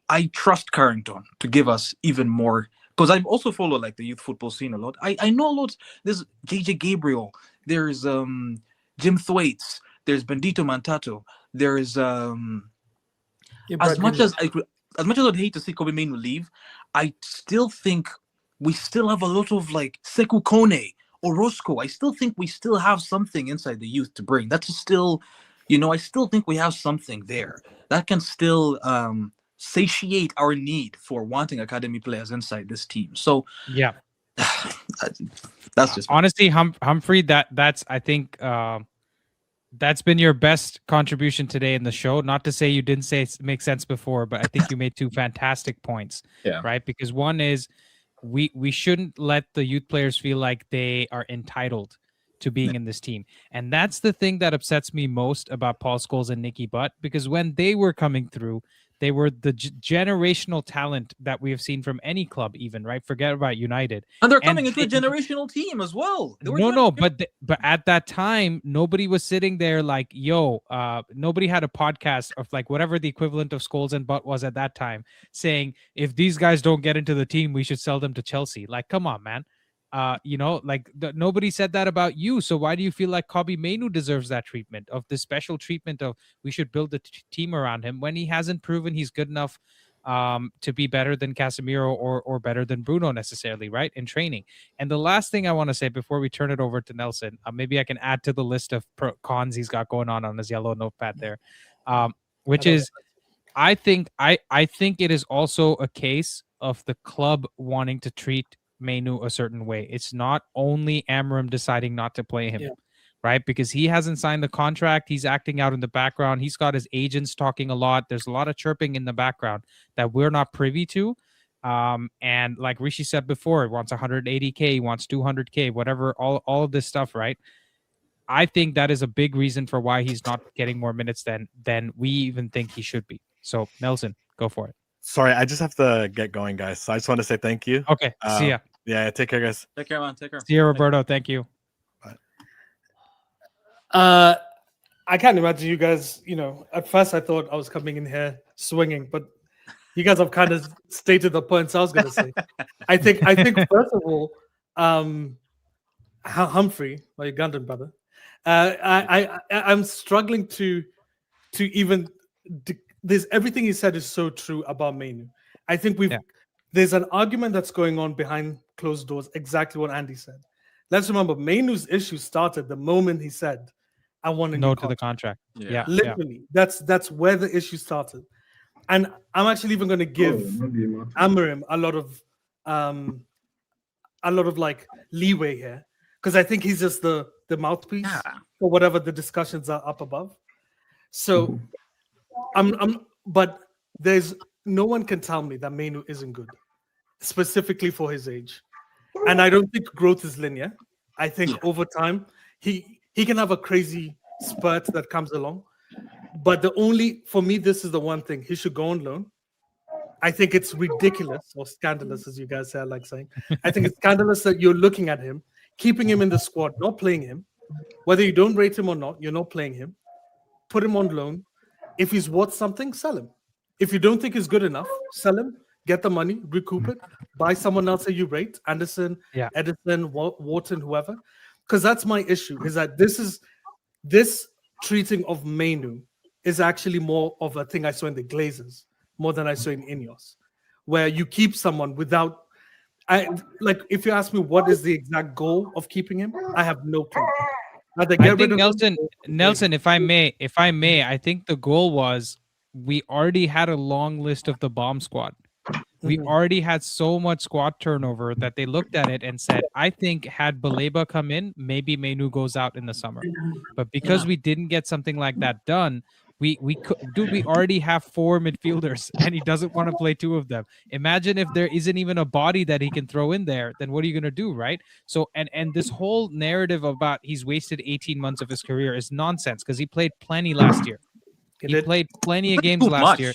I trust Carrington to give us even more, because I also follow like the youth football scene a lot. I know a lot. There's JJ Gabriel. There's Jim Thwaites. There's Bendito Mantato. There's as much as I'd hate to see Kobbie Mainoo leave, I still think we still have a lot of like Sekou Kone, Orozco. I still think we still have something inside the youth to bring. That's still, I still think we have something there that can still satiate our need for wanting academy players inside this team. So yeah, that's just honestly, Humphrey. That's I think. That's been your best contribution today in the show. Not to say you didn't say it make sense before, but I think you made two fantastic points. Yeah. Right. Because one is we shouldn't let the youth players feel like they are entitled to being in this team. And that's the thing that upsets me most about Paul Scholes and Nicky Butt, because when they were coming through, they were the generational talent that we have seen from any club, even, right? Forget about United. And they're coming into a generational team as well. But at that time, nobody was sitting there like, nobody had a podcast of like whatever the equivalent of Scholes and Butt was at that time, saying, if these guys don't get into the team, we should sell them to Chelsea. Like, come on, man. Nobody said that about you. So why do you feel like Kobbie Mainoo deserves that treatment, of the special treatment of we should build the team around him, when he hasn't proven he's good enough to be better than Casemiro or better than Bruno necessarily, right, in training? And the last thing I want to say before we turn it over to Nelson, maybe I can add to the list of cons he's got going on his yellow notepad there, which is I think it is also a case of the club wanting to treat Mainoo a certain way. It's not only Amorim deciding not to play him, right? Because he hasn't signed the contract. He's acting out in the background. He's got his agents talking a lot. There's a lot of chirping in the background that we're not privy to. And like Rishi said before, he wants 180K, he wants 200K, whatever, all of this stuff, right? I think that is a big reason for why he's not getting more minutes than we even think he should be. So Nelson, go for it. Sorry, I just have to get going, guys. So I just want to say thank you. Okay, see ya. Yeah, take care, guys. Take care, man. Take care. See ya, Roberto. Thank you. I can't imagine you guys, at first I thought I was coming in here swinging, but you guys have kind of stated the points I was going to say. I think first of all, Humphrey, my Ugandan brother, I'm struggling to even there's everything he said is so true about Mainoo. I think there's an argument that's going on behind closed doors, exactly what Andy said. Let's remember, Mainoo's issue started the moment he said, I want to no to the contract. Yeah. Literally. That's where the issue started. And I'm actually even going to give Amorim a lot of like leeway here, because I think he's just the mouthpiece for whatever the discussions are up above. So but there's no one can tell me that Mainoo isn't good, specifically for his age. And I don't think growth is linear. I think over time he can have a crazy spurt that comes along. But for me, this is the one thing. He should go on loan. I think it's ridiculous or scandalous, as you guys say, I like saying. I think it's scandalous that you're looking at him, keeping him in the squad, not playing him. Whether you don't rate him or not, you're not playing him. Put him on loan. If he's worth something, sell him. If you don't think he's good enough, sell him, get the money, recoup it, buy someone else that you rate, Anderson, Edison, Wharton, whoever. Because that's my issue, is that this treating of Mainoo is actually more of a thing I saw in the Glazers, more than I saw in Ineos, where you keep someone without... if you ask me what is the exact goal of keeping him, I have no clue. I think Nelson, if I may, I think the goal was we already had a long list of the bomb squad. We already had so much squad turnover that they looked at it and said, I think had Baleba come in, maybe Mainoo goes out in the summer. But because we didn't get something like that done, we already have 4 midfielders and he doesn't want to play 2 of them. Imagine if there isn't even a body that he can throw in there, then what are you going to do, right? So and this whole narrative about he's wasted 18 months of his career is nonsense, because he played plenty last year. He played plenty of games last year.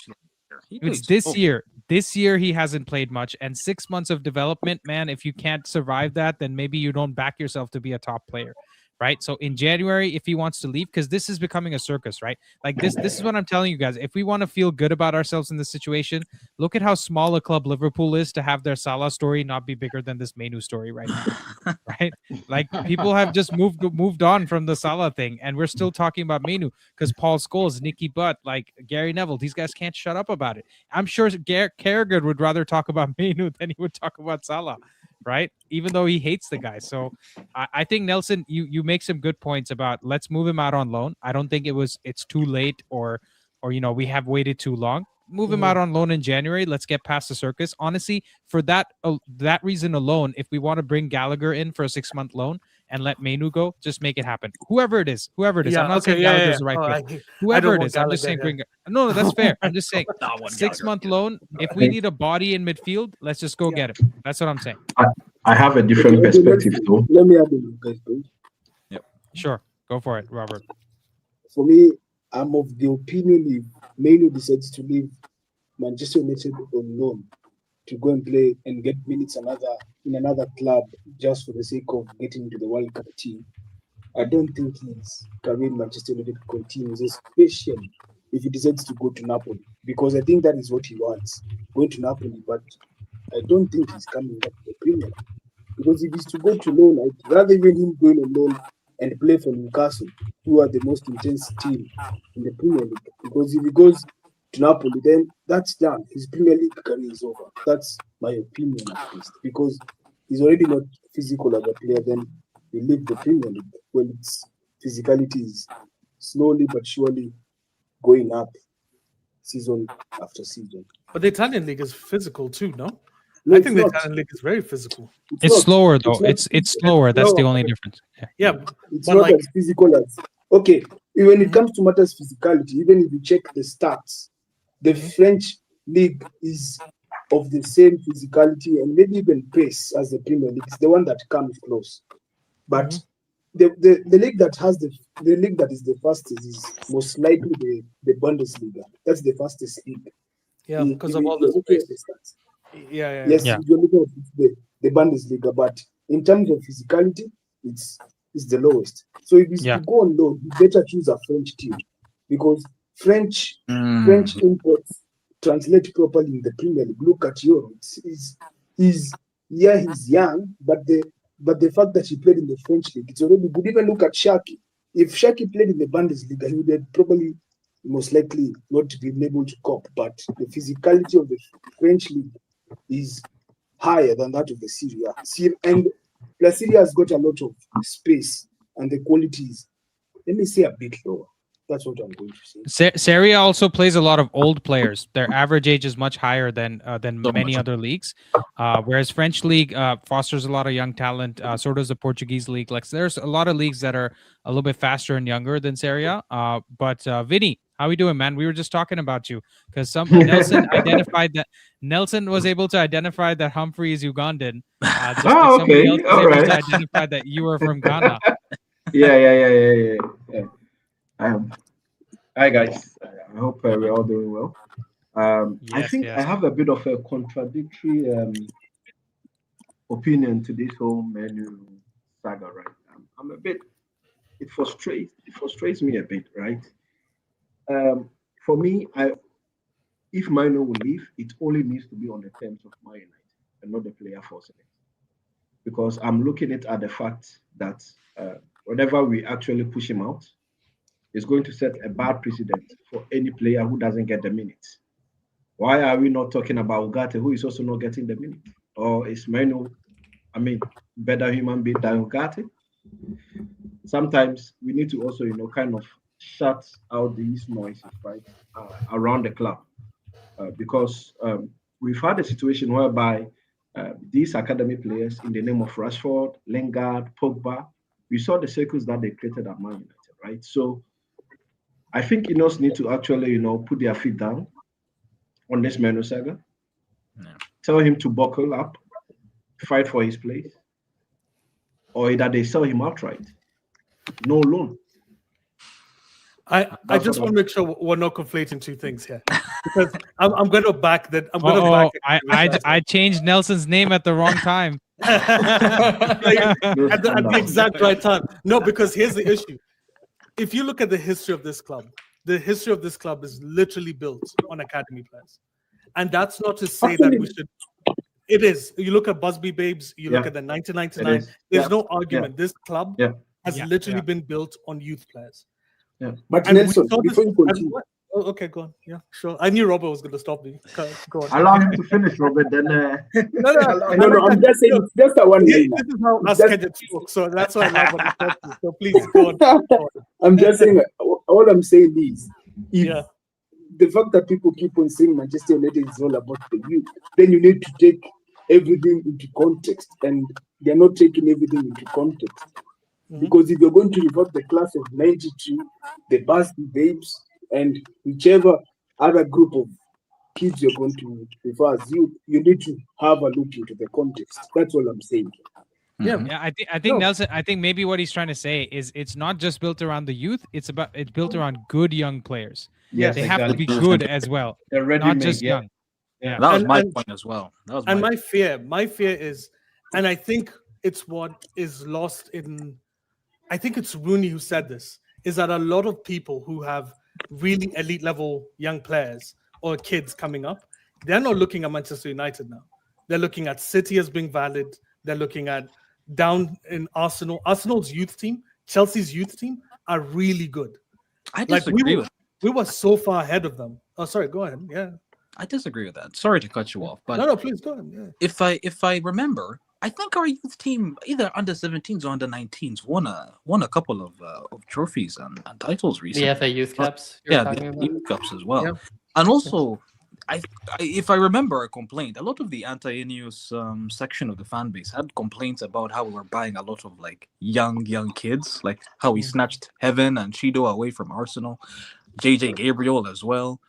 It's this year. This year he hasn't played much, and 6 months of development, man, if you can't survive that, then maybe you don't back yourself to be a top player. Right. So in January, if he wants to leave, because this is becoming a circus, right? Like this is what I'm telling you guys. If we want to feel good about ourselves in this situation, look at how small a club Liverpool is to have their Salah story not be bigger than this Mainoo story right now. Right? Like people have just moved on from the Salah thing, and we're still talking about Mainoo because Paul Scholes, Nicky Butt, like Gary Neville, these guys can't shut up about it. I'm sure Carragher would rather talk about Mainoo than he would talk about Salah. Right, even though he hates the guy. So I think, Nelson, you make some good points about let's move him out on loan. I don't think it's too late or we have waited too long. Move him out on loan in January. Let's get past the circus. Honestly, for that reason alone, if we want to bring Gallagher in for a 6-month loan and let Mainoo go, just make it happen. Whoever it is. I'm not saying Gallagher's the right pick. Whoever it is, I'm just saying bring it. No, that's fair. I'm just saying 6-month loan. If we need a body in midfield, let's just go get him. That's what I'm saying. I have a different perspective though. Let me have a look, guys, please. Yep. Sure. Go for it, Robert. For me, I'm of the opinion if Mainoo decides to leave Manchester United on loan to go and play and get minutes in another club just for the sake of getting into the World Cup team, I don't think his career in Manchester United continues, especially if he decides to go to Napoli, because I think that is what he wants, going to Napoli. But I don't think he's coming back to the Premier League, because if he's to go to loan, I'd rather even him going on loan and play for Newcastle, who are the most intense team in the Premier League. Because if he goes to Napoli, then that's done. His Premier League career is over. That's my opinion, at least, because he's already not physical as a player. Then he leave the Premier League when its physicality is slowly but surely going up season after season. But the Italian league is physical too, no? No, I it's think the not. Italian league is very physical. It's not. slower though. Not It's slower. That's the only difference. Yeah. Yeah, It's but not like as physical as okay. When it comes to matters physicality, even if you check the stats, the French league is of the same physicality and maybe even pace as the Premier League. It's the one that comes close. But the league that has the league that is the fastest is most likely the Bundesliga. That's the fastest league. yeah, because of all You're the looking at space. the stats. Yeah. Yes, Yeah. you're looking at the Bundesliga, but in terms of physicality, it's the lowest. So if you go on low, you better choose a French team because French imports translate properly in the Premier League. Look at Euro. He's young, but the fact that he played in the French league, it's already good. Even look at Shaki. If Shaki played in the Bundesliga, he would have probably most likely not been able to cope. But the physicality of the French league is higher than that of the Serie A. And the Serie A has got a lot of space, and the quality is, let me say, a bit lower. That's what I'm going to say. Serie A also plays a lot of old players. Their average age is much higher than many other leagues. Whereas French league fosters a lot of young talent. So does the Portuguese league. Like there's a lot of leagues that are a little bit faster and younger than Serie A. But Vinny, how we doing, man? We were just talking about you because Nelson Nelson was able to identify that Humphrey is Ugandan. Just like somebody else was able to identify that you were from Ghana. Yeah. Hi guys, I hope we're all doing well. I think I have a bit of a contradictory opinion to this whole Mainoo saga, right? I'm a bit. It frustrates me a bit, right? For me, if Mainoo will leave, it only needs to be on the terms of Man United and not the player forcing it, because I'm looking at the fact that whenever we actually push him out, is going to set a bad precedent for any player who doesn't get the minutes. Why are we not talking about Ugarte, who is also not getting the minutes? Or is Mainoo, better human being than Ugarte? Sometimes we need to also, kind of shut out these noises, right, around the club. Because we've had a situation whereby these academy players, in the name of Rashford, Lingard, Pogba, we saw the circles that they created at Man United, right? So I think Ineos need to actually, put their feet down on this Mainoo saga. Yeah. Tell him to buckle up, fight for his place, or either they sell him outright. No loan. I just want to make sure we're not conflating two things here, because I'm going to back that. I'm going to back. I changed Nelson's name at the wrong time. at the exact right time. No, because here's the issue. If you look at the history of this club is literally built on academy players. And that's not to say that we should. It is. You look at Busby Babes, you look at the 1999. There's no argument. This club has literally been built on youth players. Yeah. But Nelson, before you continue. Oh, okay, go on. Yeah, sure. I knew Robert was going to stop me. Go on. Allow him to finish, Robert. Then. No. I'm just saying. It's just a one. This is how us Kenyan talk. So that's why I love what you talk. So please go on. I'm just saying. All I'm saying is, if the fact that people keep on saying Manchester United is all about the youth, then you need to take everything into context, and they're not taking everything into context. Because if you're going to revert the class of '92, the Busby Babes, and whichever other group of kids you're going to refer as you need to have a look into the context. That's all I'm saying. Yeah. I think Nelson. I think maybe what he's trying to say is it's not just built around the youth. It's built around good young players. Yes, they have to be good as well. They're ready, not just young. Yeah, that was my point as well. My fear is, and I think it's what is lost in. I think it's Rooney who said this, is that a lot of people who have really elite level young players or kids coming up, they're not looking at Manchester United now. They're looking at City as being valid. They're looking at down in Arsenal. Arsenal's youth team, Chelsea's youth team are really good. I disagree with that. We were so far ahead of them. Oh, sorry, go ahead. Yeah. I disagree with that. Sorry to cut you off, but no, please go ahead. Yeah. If I remember, I think our youth team, either under 17s or under 19s, won a couple of trophies and titles recently. The FA Youth Cups. The youth cups as well. Yeah. And also, if I remember a complaint, a lot of the anti-Ineos section of the fan base had complaints about how we were buying a lot of like young kids, like how we snatched Heaven and Chido away from Arsenal, JJ Gabriel as well.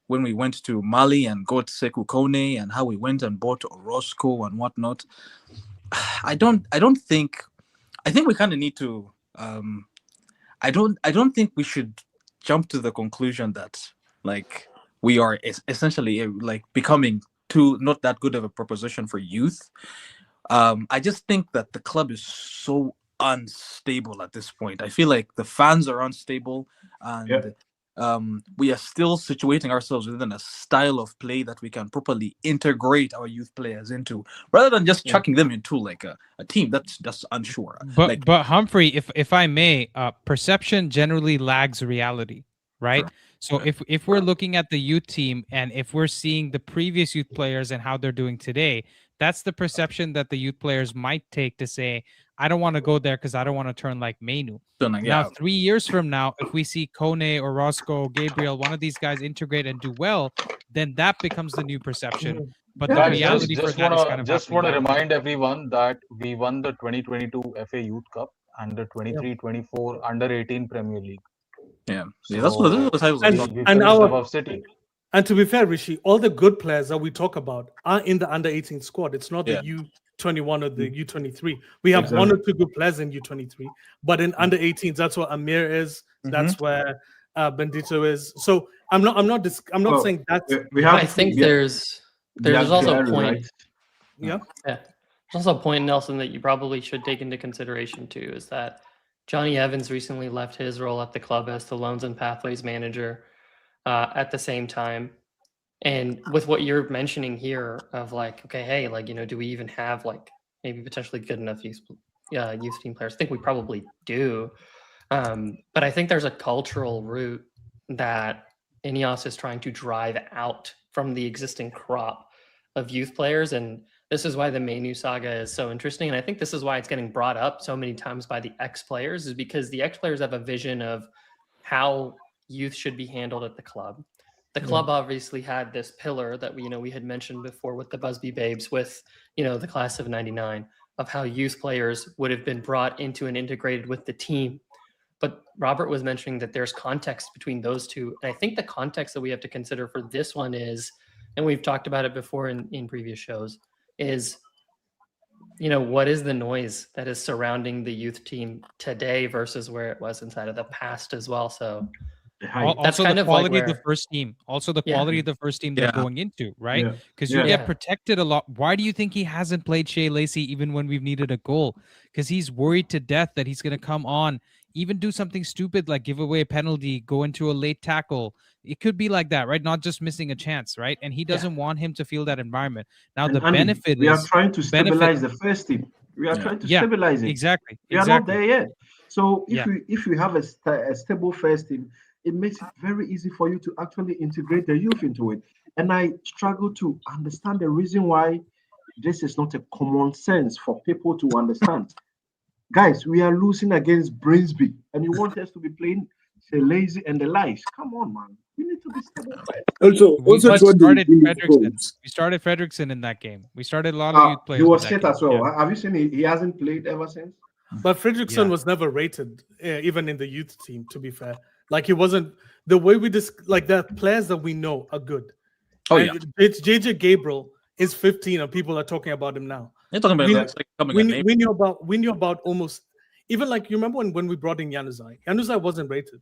When we went to Mali and got Sekou Kone, and how we went and bought Orozco and whatnot. I think we kind of need to. I don't think we should jump to the conclusion that like we are essentially like becoming not that good of a proposition for youth. I just think that the club is so unstable at this point. I feel like the fans are unstable, and we are still situating ourselves within a style of play that we can properly integrate our youth players into, rather than just chucking them into like a team that's just unsure. But Humphrey, if I may, perception generally lags reality, right? Sure. So if we're looking at the youth team, and if we're seeing the previous youth players and how they're doing today, that's the perception that the youth players might take to say, I don't want to go there because I don't want to turn like Mainoo. Now, 3 years from now, if we see Kone or Roscoe, Gabriel, one of these guys integrate and do well, then that becomes the new perception. But the reality for that is kind of just want to remind everyone that we won the 2022 FA Youth Cup and the 23-24 Under-18 Premier League. Yeah, that's what I was and our City. And to be fair, Rishi, all the good players that we talk about are in the Under-18 squad. It's not the U21 or the U23. We have one or two good players in U23, but in Under-18s, that's where Amir is. That's where Bendito is. So I'm not saying that. I think there's also a point. Right? Yeah. There's also a point, Nelson, that you probably should take into consideration too, is that Johnny Evans recently left his role at the club as the Loans and Pathways manager at the same time. And with what you're mentioning here of like, okay, hey, like, do we even have like maybe potentially good enough youth team players? I think we probably do. But I think there's a cultural root that Ineos is trying to drive out from the existing crop of youth players. And this is why the Mainoo saga is so interesting. And I think this is why it's getting brought up so many times by the ex-players, is because the ex-players have a vision of how youth should be handled at the club. The club obviously had this pillar that we had mentioned before with the Busby Babes, with the class of '99, of how youth players would have been brought into and integrated with the team. But Robert was mentioning that there's context between those two, and I think the context that we have to consider for this one is, and we've talked about it before in previous shows, is what is the noise that is surrounding the youth team today versus where it was inside of the past as well. So that's kind of quality of the first team. Also the quality of the first team they're going into, right? Because you get protected a lot. Why do you think he hasn't played Shea Lacey even when we've needed a goal? Because he's worried to death that he's going to come on, even do something stupid like give away a penalty, go into a late tackle. It could be like that, right? Not just missing a chance, right? And he doesn't want him to feel that environment. Now, the benefit we is... are trying to stabilize the first team. We are trying to stabilize it. Exactly. We are not there yet. So if we have a stable first team, it makes it very easy for you to actually integrate the youth into it. And I struggle to understand the reason why this is not a common sense for people to understand. Guys, we are losing against Brinsby, and you want us to be playing the lazy and the lies. Come on, man. We need to be stable. We started Fredrickson in that game. We started a lot of youth players. He was set as well. Have you seen it? He hasn't played ever since. But Fredrickson was never rated, even in the youth team, to be fair. Like, he wasn't the way we like the players that we know are good. It's JJ Gabriel is 15 and people are talking about him now. They're talking about we knew about almost, even like, you remember when we brought in Januzaj? Januzaj wasn't rated.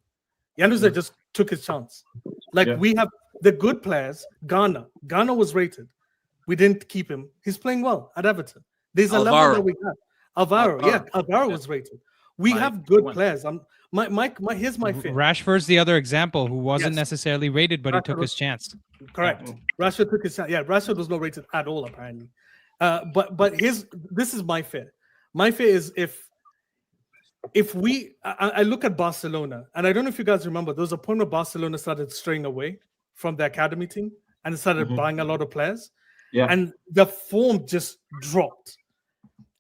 Januzaj just took his chance. Like, we have the good players. Ghana was rated. We didn't keep him. He's playing well at Everton. There's a level that we have. Alvaro was rated. We have good players. Here's my fear. Rashford's the other example who wasn't necessarily rated, but he took his chance. Correct. Rashford took his chance. Yeah, Rashford was not rated at all, apparently. But this is my fear. My fear is if I look at Barcelona, and I don't know if you guys remember, there was a point where Barcelona started straying away from the academy team and started buying a lot of players. Yeah. And the form just dropped.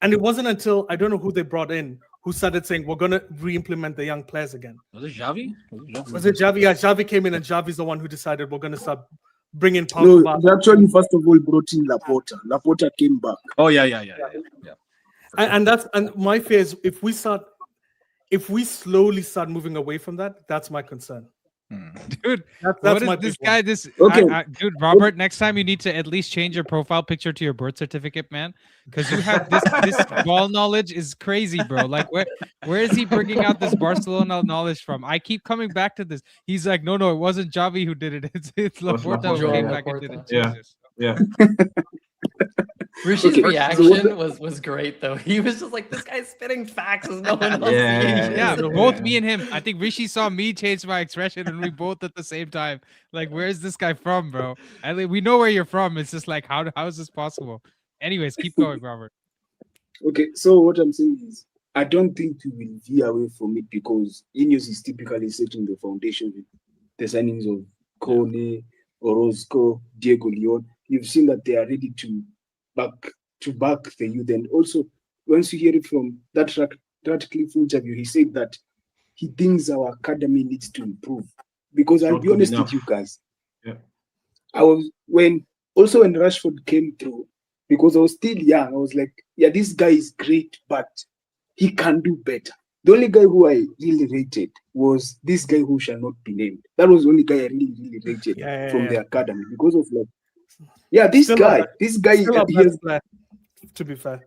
And it wasn't until, I don't know who they brought in, who started saying, we're going to re-implement the young players again. Was it Xavi? Was it Xavi? Yeah, Xavi came in, and Xavi's the one who decided we're going to start bring in Pau. No, they actually first of all brought in Laporta. Laporta came back. Oh yeah. And my fear is if we slowly start moving away from that, that's my concern. Dude, that's what my is this big guy? one. This Okay. dude, Robert. Next time you need to at least change your profile picture to your birth certificate, man, because you have this ball knowledge is crazy, bro. Like where is he bringing out this Barcelona knowledge from? I keep coming back to this. He's like, no, it wasn't Xavi who did it. It's Laporta who came back and did it. Yeah. Jesus. Yeah. Rishi's Okay, reaction was great though. He was just like, "This guy's spitting facts as no one else sees." Yeah, both me and him. I think Rishi saw me change my expression, and we both at the same time. Like, where's this guy from, bro? We know where you're from. It's just like, how is this possible? Anyways, keep going, Robert. Okay, so what I'm saying is, I don't think we will veer away from it because Ineos is typically setting the foundation with the signings of Kone, Orozco, Diego Leon. You've seen that they are ready to back the youth. And also, once you hear it from that Ratcliffe interview, he said that he thinks our academy needs to improve. Because I'll be honest with you guys. Yeah. When Rashford came through, because I was still young, I was like, yeah, this guy is great, but he can do better. The only guy who I really rated was this guy who shall not be named. That was the only guy I really rated from the academy because of like, this guy still our best player, to be fair.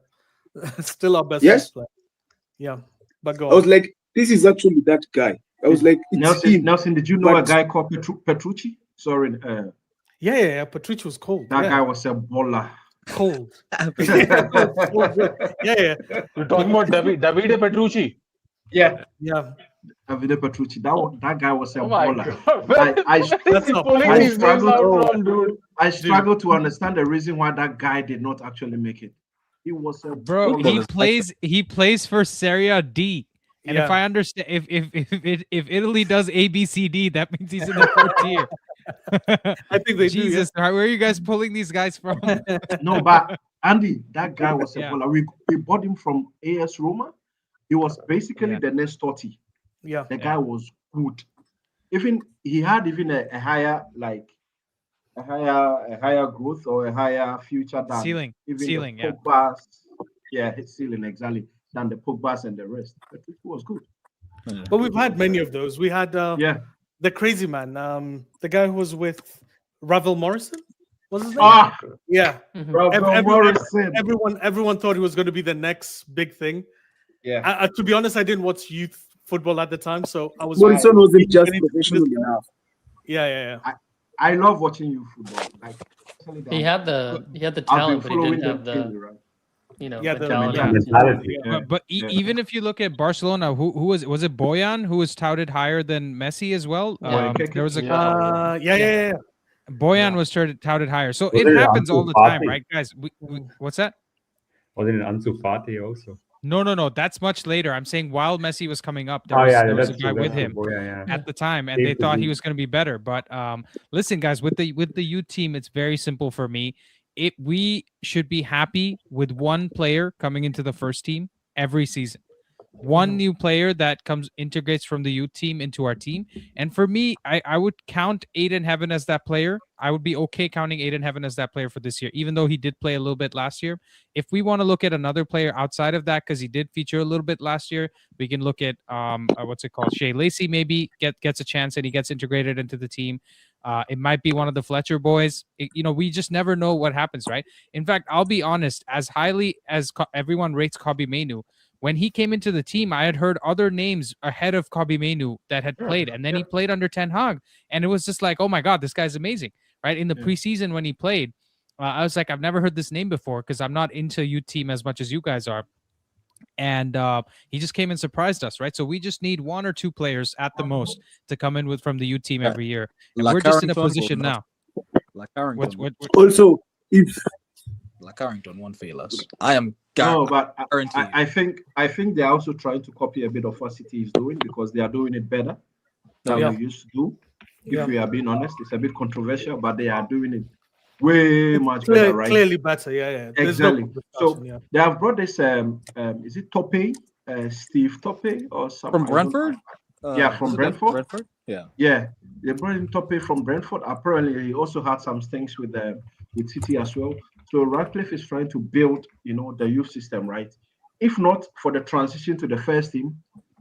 Still our best player. Yeah, but go on. I was like, this is actually that guy. I was like, Nelson, did you know a guy called Petrucci? Sorry. Yeah. Petrucci was cold. That guy was a baller. Cold. Yeah. You're talking about Davide Petrucci. Yeah. Davide Petrucci. That guy was a baller. I struggle to understand the reason why that guy did not actually make it. He was a bro. He plays for Serie D. And if I understand, if Italy does A, B, C, D, that means he's in the fourth tier. I think they Jesus, do. Where are you guys pulling these guys from? No, but Andy, that guy was a baller. We bought him from AS Roma. He was basically the next 30. Yeah, the guy was good. Even he had a higher growth or a higher future than ceiling. His ceiling exactly than the Pogbas and the rest. But it was good. But we've had many of those. We had the crazy man, the guy who was with Ravel Morrison. What's his name? Yeah, Morrison. Everyone thought he was going to be the next big thing. Yeah. To be honest, I didn't watch youth football at the time, so I was. Morrison wasn't just professional enough. Yeah. I love watching youth football. Like he had the talent, but he didn't have the. mentality. But even if you look at Barcelona, who was it Boyan who was touted higher than Messi as well? There was a Boyan was touted higher, so it happens all the time, right, guys? What's that? Wasn't it Ansu Fati also? No, that's much later. I'm saying while Messi was coming up, there was a guy with him at the time, and they thought he was going to be better. But listen, guys, with the youth team, it's very simple for me. We should be happy with one player coming into the first team every season. One new player that integrates from the youth team into our team. And for me, I would count Aiden Heaven as that player. I would be okay counting Aiden Heaven as that player for this year, even though he did play a little bit last year. If we want to look at another player outside of that, because he did feature a little bit last year, we can look at Shea Lacey maybe gets a chance and he gets integrated into the team. It might be one of the Fletcher boys. We just never know what happens, right? In fact, I'll be honest, as highly as everyone rates Kobbie Mainoo, when he came into the team, I had heard other names ahead of Kobbie Mainoo that had played, and then he played under Ten Hag, and it was just like, oh my God, this guy's amazing, right? In the preseason when he played, I was like, I've never heard this name before because I'm not into youth team as much as you guys are. And he just came and surprised us, right? So we just need one or two players at the most to come in from the youth team every year. And we're just in a position now. Also, if Carrington won't fail us. I am I think they're also trying to copy a bit of what City is doing because they are doing it better than we used to do. If we are being honest, it's a bit controversial, but they are doing it way much better, right? Clearly better, yeah. Exactly. So they have brought this. Is it Tope? Steve Tope or something from Brentford? From Brentford. Yeah, they brought in Tope from Brentford. Apparently, he also had some things with City as well. So Ratcliffe is trying to build, the youth system, right? If not for the transition to the first team,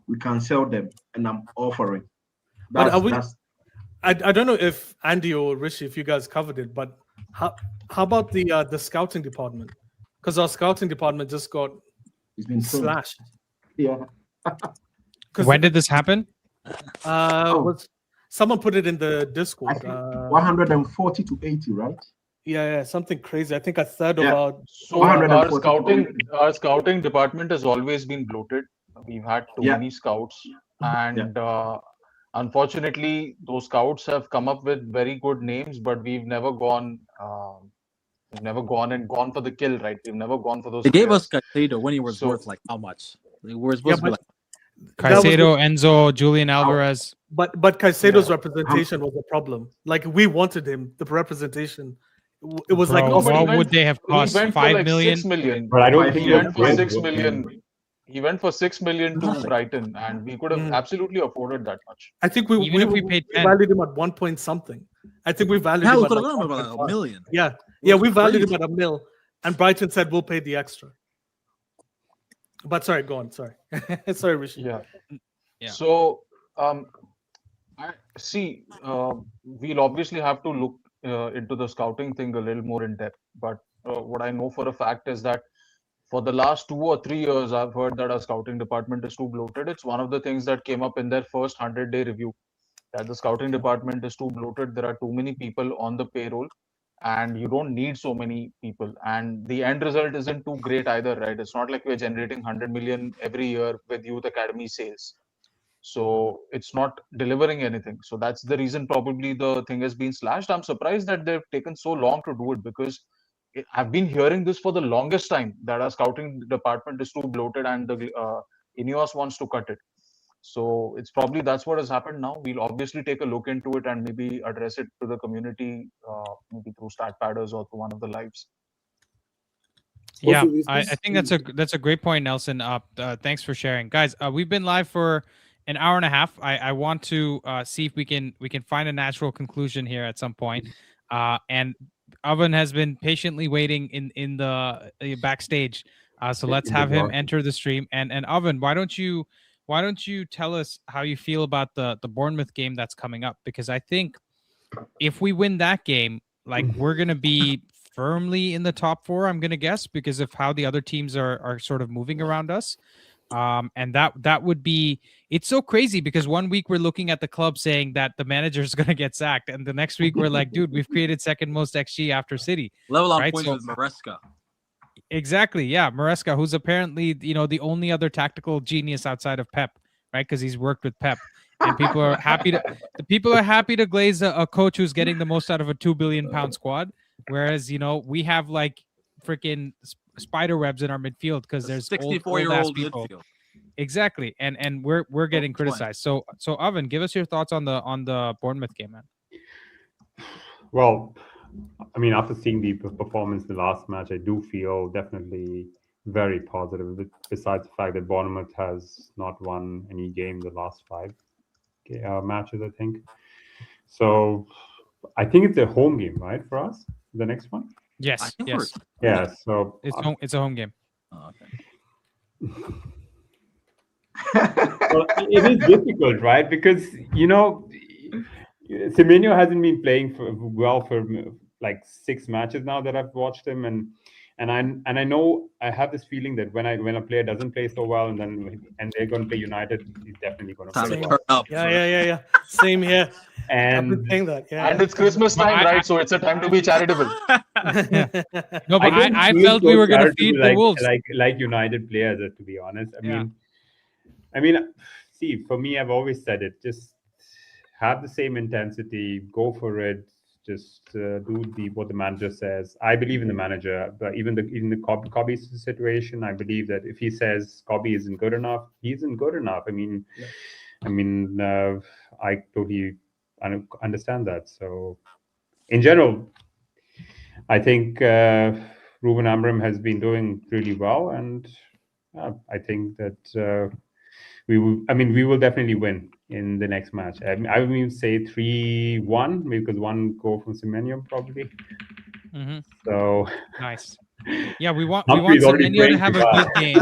we can sell them, and I'm offering. I don't know if Andy or Rishi, if you guys covered it, but how about the scouting department? Because our scouting department just got slashed. Yeah. When did this happen? Someone put it in the Discord. 140 to 80, right? Yeah, something crazy. I think a third of our. So our scouting department has always been bloated. We've had too many scouts, and unfortunately, those scouts have come up with very good names, but we've never gone. We've never gone for the kill, right? We've never gone for those. They gave us Caicedo when he was worth like how much? They were supposed to be like Caicedo, Enzo, Julian Alvarez. But Caicedo's representation was a problem. Like we wanted him, the representation. It was like what would they have cost? 5 million? 6 million. But I don't think he went for 6 million. He went for 6 million to Brighton, and we could have absolutely afforded that much. I think we paid 10. Valued him at 1 point something. I think we valued him at like $1 million. Yeah, we valued him at $1 million, and Brighton said we'll pay the extra. But sorry, go on. Sorry, sorry, Rishi. Yeah. So, I see. We'll obviously have to look into the scouting thing a little more in depth. But what I know for a fact is that for the last 2 or 3 years, I've heard that our scouting department is too bloated. It's one of the things that came up in their first 100-day review, that the scouting department is too bloated. There are too many people on the payroll, and you don't need so many people. And the end result isn't too great either, right? It's not like we're generating 100 million every year with youth academy sales. So it's not delivering anything. So that's the reason probably the thing has been slashed. I'm surprised that they've taken so long to do it, because I've been hearing this for the longest time, that our scouting department is too bloated and the Ineos wants to cut it. So it's probably that's what has happened now. We'll obviously take a look into it and maybe address it to the community, maybe through stat padders or through one of the lives. Yeah, I think that's a great point, Nelson. Thanks for sharing, guys. We've been live for an hour and a half. I want to see if we can find a natural conclusion here at some point. And Oven has been patiently waiting in the backstage. So let's have him enter the stream. And Oven, why don't you tell us how you feel about the Bournemouth game that's coming up? Because I think if we win that game, like we're gonna be firmly in the top 4, I'm gonna guess, because of how the other teams are sort of moving around us. And that would be, it's so crazy because one week we're looking at the club saying that the manager is going to get sacked, and the next week we're like, dude, we've created second most XG after City. Level on points with Maresca. Exactly, yeah, Maresca, who's apparently the only other tactical genius outside of Pep, right? Because he's worked with Pep, and people are happy to glaze a coach who's getting the most out of a £2 billion squad, whereas we have like freaking spider webs in our midfield because there's 64-year-old midfield. Exactly, and we're getting criticized. So Oven, give us your thoughts on the Bournemouth game, man. Well, I mean, after seeing the performance in the last match, I do feel definitely very positive. Besides the fact that Bournemouth has not won any game the last 5 matches, I think. So I think it's a home game, right, for us? The next one. Yes. Yeah. So it's a home game. Oh, okay. Well, it is difficult, right? Because Semenyo hasn't been playing for like 6 matches now that I've watched him, and I know I have this feeling that when a player doesn't play so well and they're going to play United, he's definitely going to play well. Yeah. Same here. And I've been saying that. Yeah. And it's Christmas time, right? So it's a time to be charitable. No, but I felt we were going to feed the wolves, like United players. To be honest, I mean, see, for me, I've always said it. Just have the same intensity, go for it. Just do what the manager says. I believe in the manager, but even the Kobbie situation, I believe that if he says Kobbie isn't good enough, he isn't good enough. I totally understand that. So, in general, I think Ruben Amorim has been doing really well, and I think that we will definitely win. in the next match. I would even say 3-1 because one goal from Semenyo probably. So nice. Yeah, we want Humphrey's already Semenyo to praying have to a God. good game.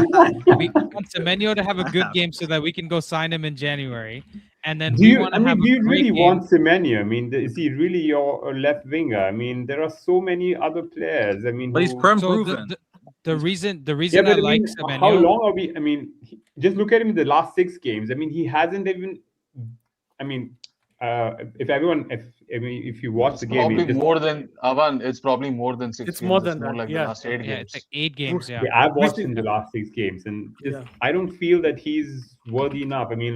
We want Semenyo to have a good game so that we can go sign him in January. And then Do we you? want I to have mean, do a you great really game. want Semenyo? I mean, is he really your left winger? I mean, there are so many other players. I mean, But he's proven. The reason yeah, I but I like mean, Semenyo. how long are we? I mean, just look at him in the last 6 games. I mean, he hasn't even. I mean, if you watch the game, probably more than Avan. It's probably more than 6 It's games. more than more that, like yeah. the last 8 games. Yeah, it's like 8 games. Yeah, I've watched him the last 6 games, and just, Yeah. I don't feel that he's worthy enough. I mean,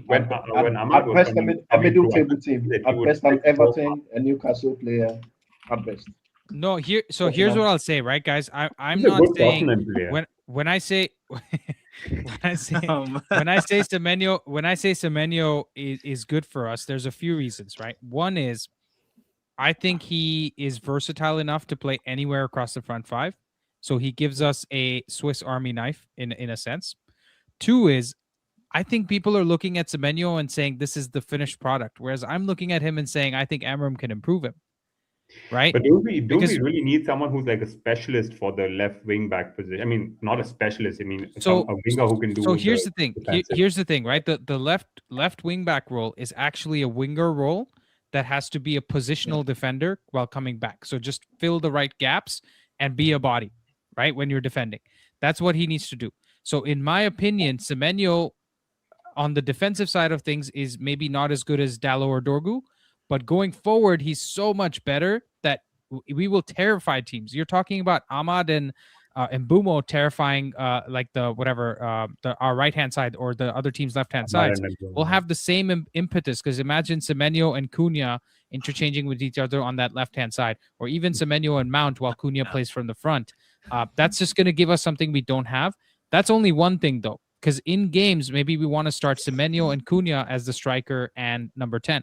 when Ahmad at was best, coming a middle through, table team. that he At would best, an pick more Everton, a Newcastle player. At best. No, here's what I'll say, right, guys? I'm He's a not good saying Tottenham player. when I say Semenyo is good for us, there's a few reasons, right? One is I think he is versatile enough to play anywhere across the front 5. So he gives us a Swiss Army knife in a sense. 2 is I think people are looking at Semenyo and saying this is the finished product, whereas I'm looking at him and saying I think Amorim can improve him. Right? But don't we really need someone who's like a specialist for the left wing back position? I mean, not a specialist. I mean, a winger who can do. So here's the thing. Here's the thing, right? The left wing back role is actually a winger role that has to be a positional defender while coming back. So just fill the right gaps and be a body, right? When you're defending, that's what he needs to do. So in my opinion, Semenyo on the defensive side of things is maybe not as good as Dalot or Dorgu. But going forward, he's so much better that we will terrify teams. You're talking about Ahmad and Mbumo terrifying like our right-hand side or the other team's left-hand sides. We'll have the same impetus because imagine Semenyo and Cunha interchanging with each other on that left-hand side, or even Semenyo and Mount while Cunha plays from the front. That's just going to give us something we don't have. That's only one thing, though, because in games, maybe we want to start Semenyo and Cunha as the striker and number 10.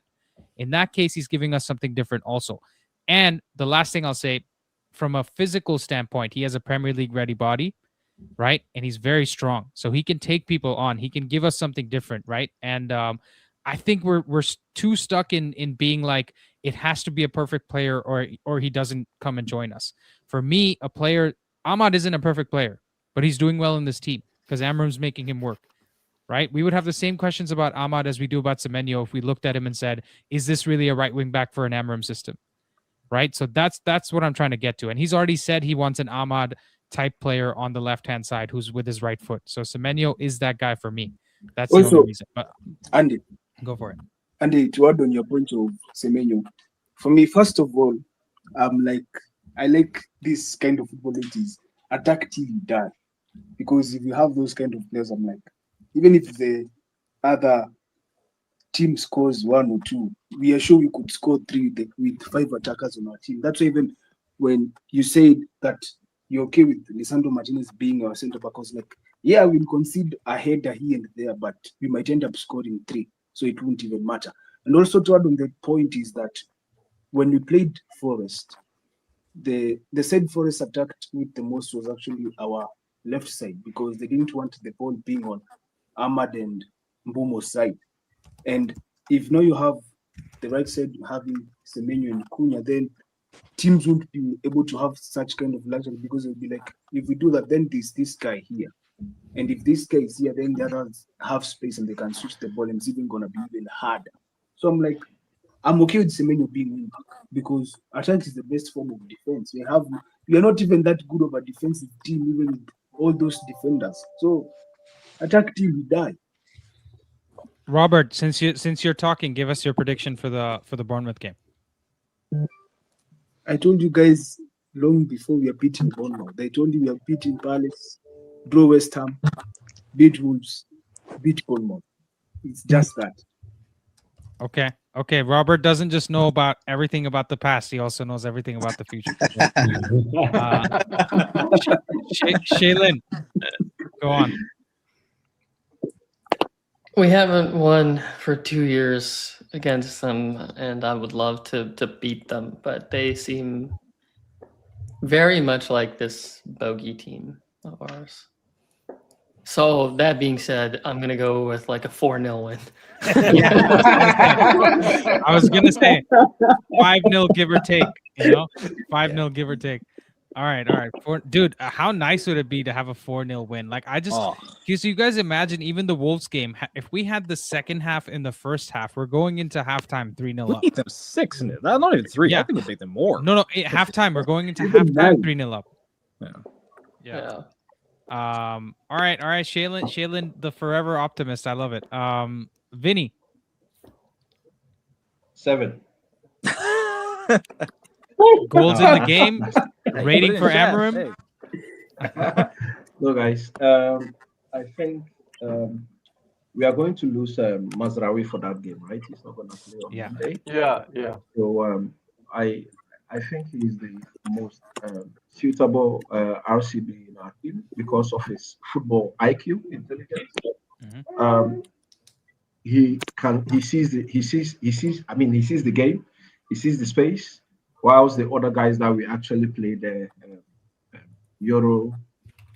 In that case, he's giving us something different also. And the last thing I'll say, from a physical standpoint, he has a Premier League ready body, right? And he's very strong. So he can take people on. He can give us something different, right? And I think we're too stuck in being like, it has to be a perfect player or he doesn't come and join us. For me, a player, Ahmad isn't a perfect player, but he's doing well in this team because Amorim's making him work. Right? We would have the same questions about Ahmad as we do about Semenyo if we looked at him and said, is this really a right wing back for an Amorim system? Right? So that's what I'm trying to get to. And he's already said he wants an Ahmad type player on the left-hand side who's with his right foot. So Semenyo is that guy for me. That's the only reason. But Andy, go for it. Andy, to add on your point of Semenyo, for me, first of all, I like this kind of football that is attack till you die. Because if you have those kind of players, I'm like, even if the other team scores 1 or 2, we are sure we could score 3 with 5 attackers on our team. That's why even when you said that you're okay with Lisandro Martinez being our centre back, I was like, yeah, we'll concede a header here and there, but we might end up scoring 3, so it won't even matter. And also to add on the point is that when we played Forest, the side Forest attacked with the most was actually our left side because they didn't want the ball being on Ahmad and Mbumo's side. And if now you have the right side having Semenyo and Cunha, then teams won't be able to have such kind of luxury because it'll be like, if we do that, then there's this guy here. And if this guy is here, then the others have space and they can switch the ball and it's even going to be even harder. So I'm like, I'm okay with Semenyo being wing back because attack is the best form of defense. We are not even that good of a defensive team, even with all those defenders. So attack till we die. Robert, since you're talking, give us your prediction for the Bournemouth game. I told you guys long before we are beating Bournemouth. I told you we are beating Palace, draw West Ham, beat Wolves, beat Bournemouth. It's just that. Okay. Robert doesn't just know about everything about the past; he also knows everything about the future. Shaylin, go on. We haven't won for 2 years against them, and I would love to beat them, but they seem very much like this bogey team of ours. So that being said, I'm gonna go with like a 4-0 win. I was gonna say 5-0 give or take. 5-0 give or take. All right. Dude, how nice would it be to have a 4-0 win? Like so you guys imagine even the Wolves game. If we had the second half in the first half, we're going into halftime 3-0 We up. beat them 6-0. Not even 3. Yeah. I think we beat them more. No. Halftime. We're going into halftime 3-0 up. Yeah. All right. Shaylin, the forever optimist. I love it. Vinny. 7. Goals in the game. Rating for Amorim. No, guys. I think we are going to lose Mazraoui for that game, right? He's not going to play on Monday. Yeah. So I think he's the most suitable RCB in our team because of his football IQ, intelligence. He sees the game, he sees the space, whilst the other guys that we actually play the Euro,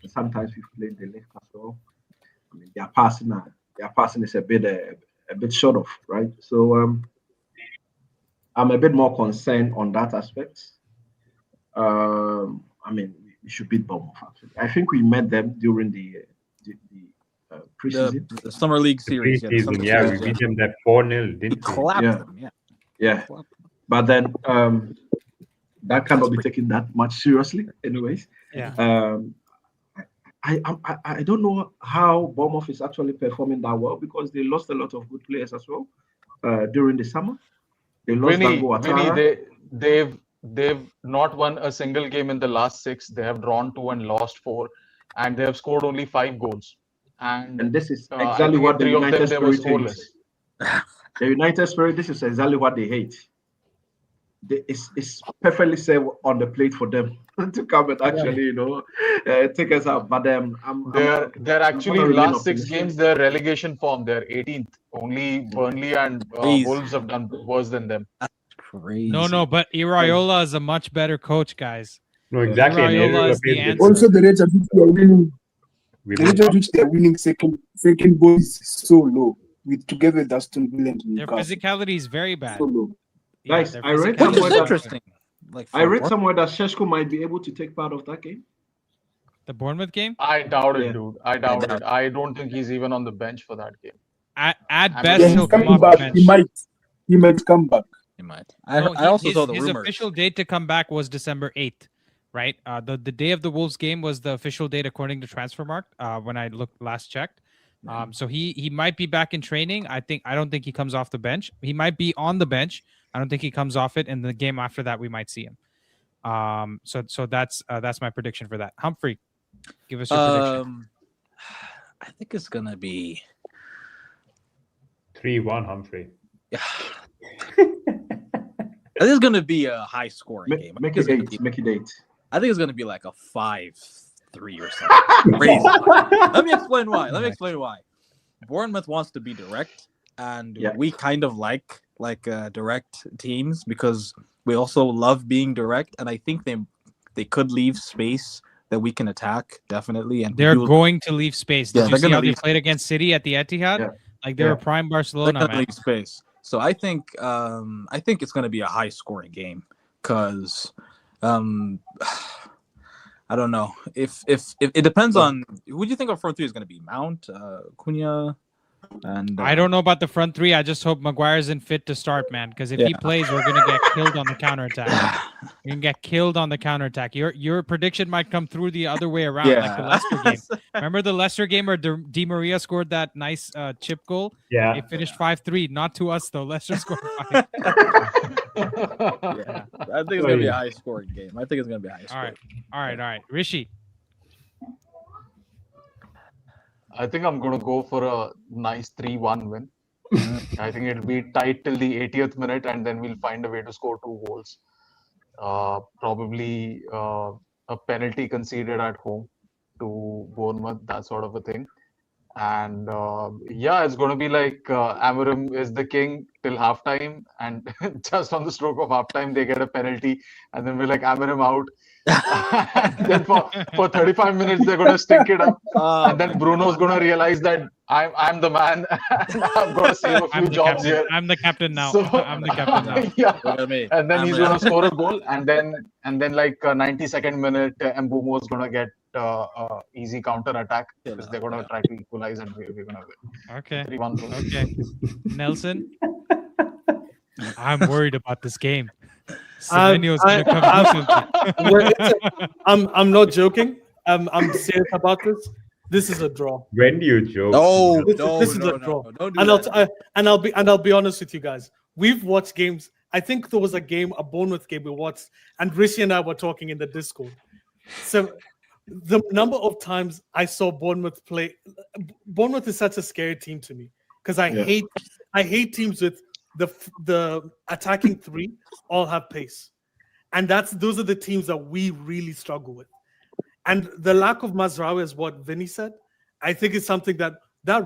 sometimes we play the left as well. I mean, their passing is a bit short of, right? So I'm a bit more concerned on that aspect. I mean, we should beat Bournemouth. Actually, I think we met them during the preseason, the summer league series. We beat them that 4-0, didn't we? Clapped them, yeah. But then that cannot be taken that much seriously, anyways. Yeah. I don't know how Bournemouth is actually performing that well because they lost a lot of good players as well during the summer. They lost Vinny, they've not won a single game in the last 6. They have drawn 2 and lost 4, and they have scored only 5 goals. And this is exactly what the United Spirit hates. The United Spirit, this is exactly what they hate. It's perfectly safe on the plate for them to come and actually, take us out. But they're actually last 6 games, they're relegation form. They're 18th. Only Burnley and Wolves have done worse than them. Crazy. No, but Iraola is a much better coach, guys. No, exactly. Iraola is the answer. Also, the rate at which they are winning, second ball is so low. Together with Aston Villa and Their physicality is very bad. So low. Guys, I read somewhere that Šeško might be able to take part of that game. The Bournemouth game? I doubt it, dude. I doubt it. I don't think he's even on the bench for that game. At best, he'll come off the bench. He might come back. He might. I also saw the rumors. His official date to come back was December 8th, right? The day of the Wolves game was the official date according to Transfermarkt when I last checked. So he might be back in training. I don't think he comes off the bench. He might be on the bench. I don't think he comes off it. And the game after that, we might see him. So that's my prediction for that. Humphrey, give us your prediction. I think it's gonna be 3-1, Humphrey. Yeah. This is gonna be a high scoring game. Make it 8. I think it's gonna be like a 5-3 or something. Crazy. Let me explain why. Bournemouth wants to be direct, and we kind of like direct teams because we also love being direct, and I think they could leave space that we can attack, definitely. And they're going to leave space. Did you see how they played against City at the Etihad? Yeah. Like they're a prime Barcelona, man. Leave space. So I think it's going to be a high scoring game because I don't know if it depends on who do you think our front 3 is going to be? Mount, Cunha, and I don't know about the front 3. I just hope Maguire isn't fit to start, man. Because if he plays, we're gonna get killed on the counterattack. You're gonna get killed on the counterattack. Your prediction might come through the other way around, like the Leicester game. Remember the Leicester game where Di Maria scored that nice chip goal? Yeah, it finished 5-3. Not to us though. Leicester scored 5. I think it's gonna be a high scoring game. All right. Rishi. I think I'm going to go for a nice 3-1 win. I think it'll be tight till the 80th minute, and then we'll find a way to score 2 goals. Probably a penalty conceded at home to Bournemouth, that sort of a thing. And yeah, it's going to be like Amorim is the king till halftime, and just on the stroke of halftime, they get a penalty, and then we're like, Amorim out. And then for 35 minutes, they're going to stink it up. And then Bruno's going to realize that I'm the man, and I've got to save a few jobs captain. here. I'm the captain now. So, I'm the captain now. Yeah. And then he's going to score a goal, and then like 92nd minute, Mbumo is going to get easy counter attack because they're going to try to equalize, and we're going to win. Okay. 3-1. Okay. Nelson, I'm worried about this game. Semenyo's going to come. I'm not joking. I'm serious about this. This is a draw. When do you joke? This is a draw. And I'll be honest with you guys. We've watched games. I think there was a Bournemouth game we watched, and Rishi and I were talking in the Discord. So the number of times I saw Bournemouth play, Bournemouth is such a scary team to me because I hate teams with the attacking three all have pace, and those are the teams that we really struggle with. And the lack of Mazraoui is what Vinny said. I think it's something that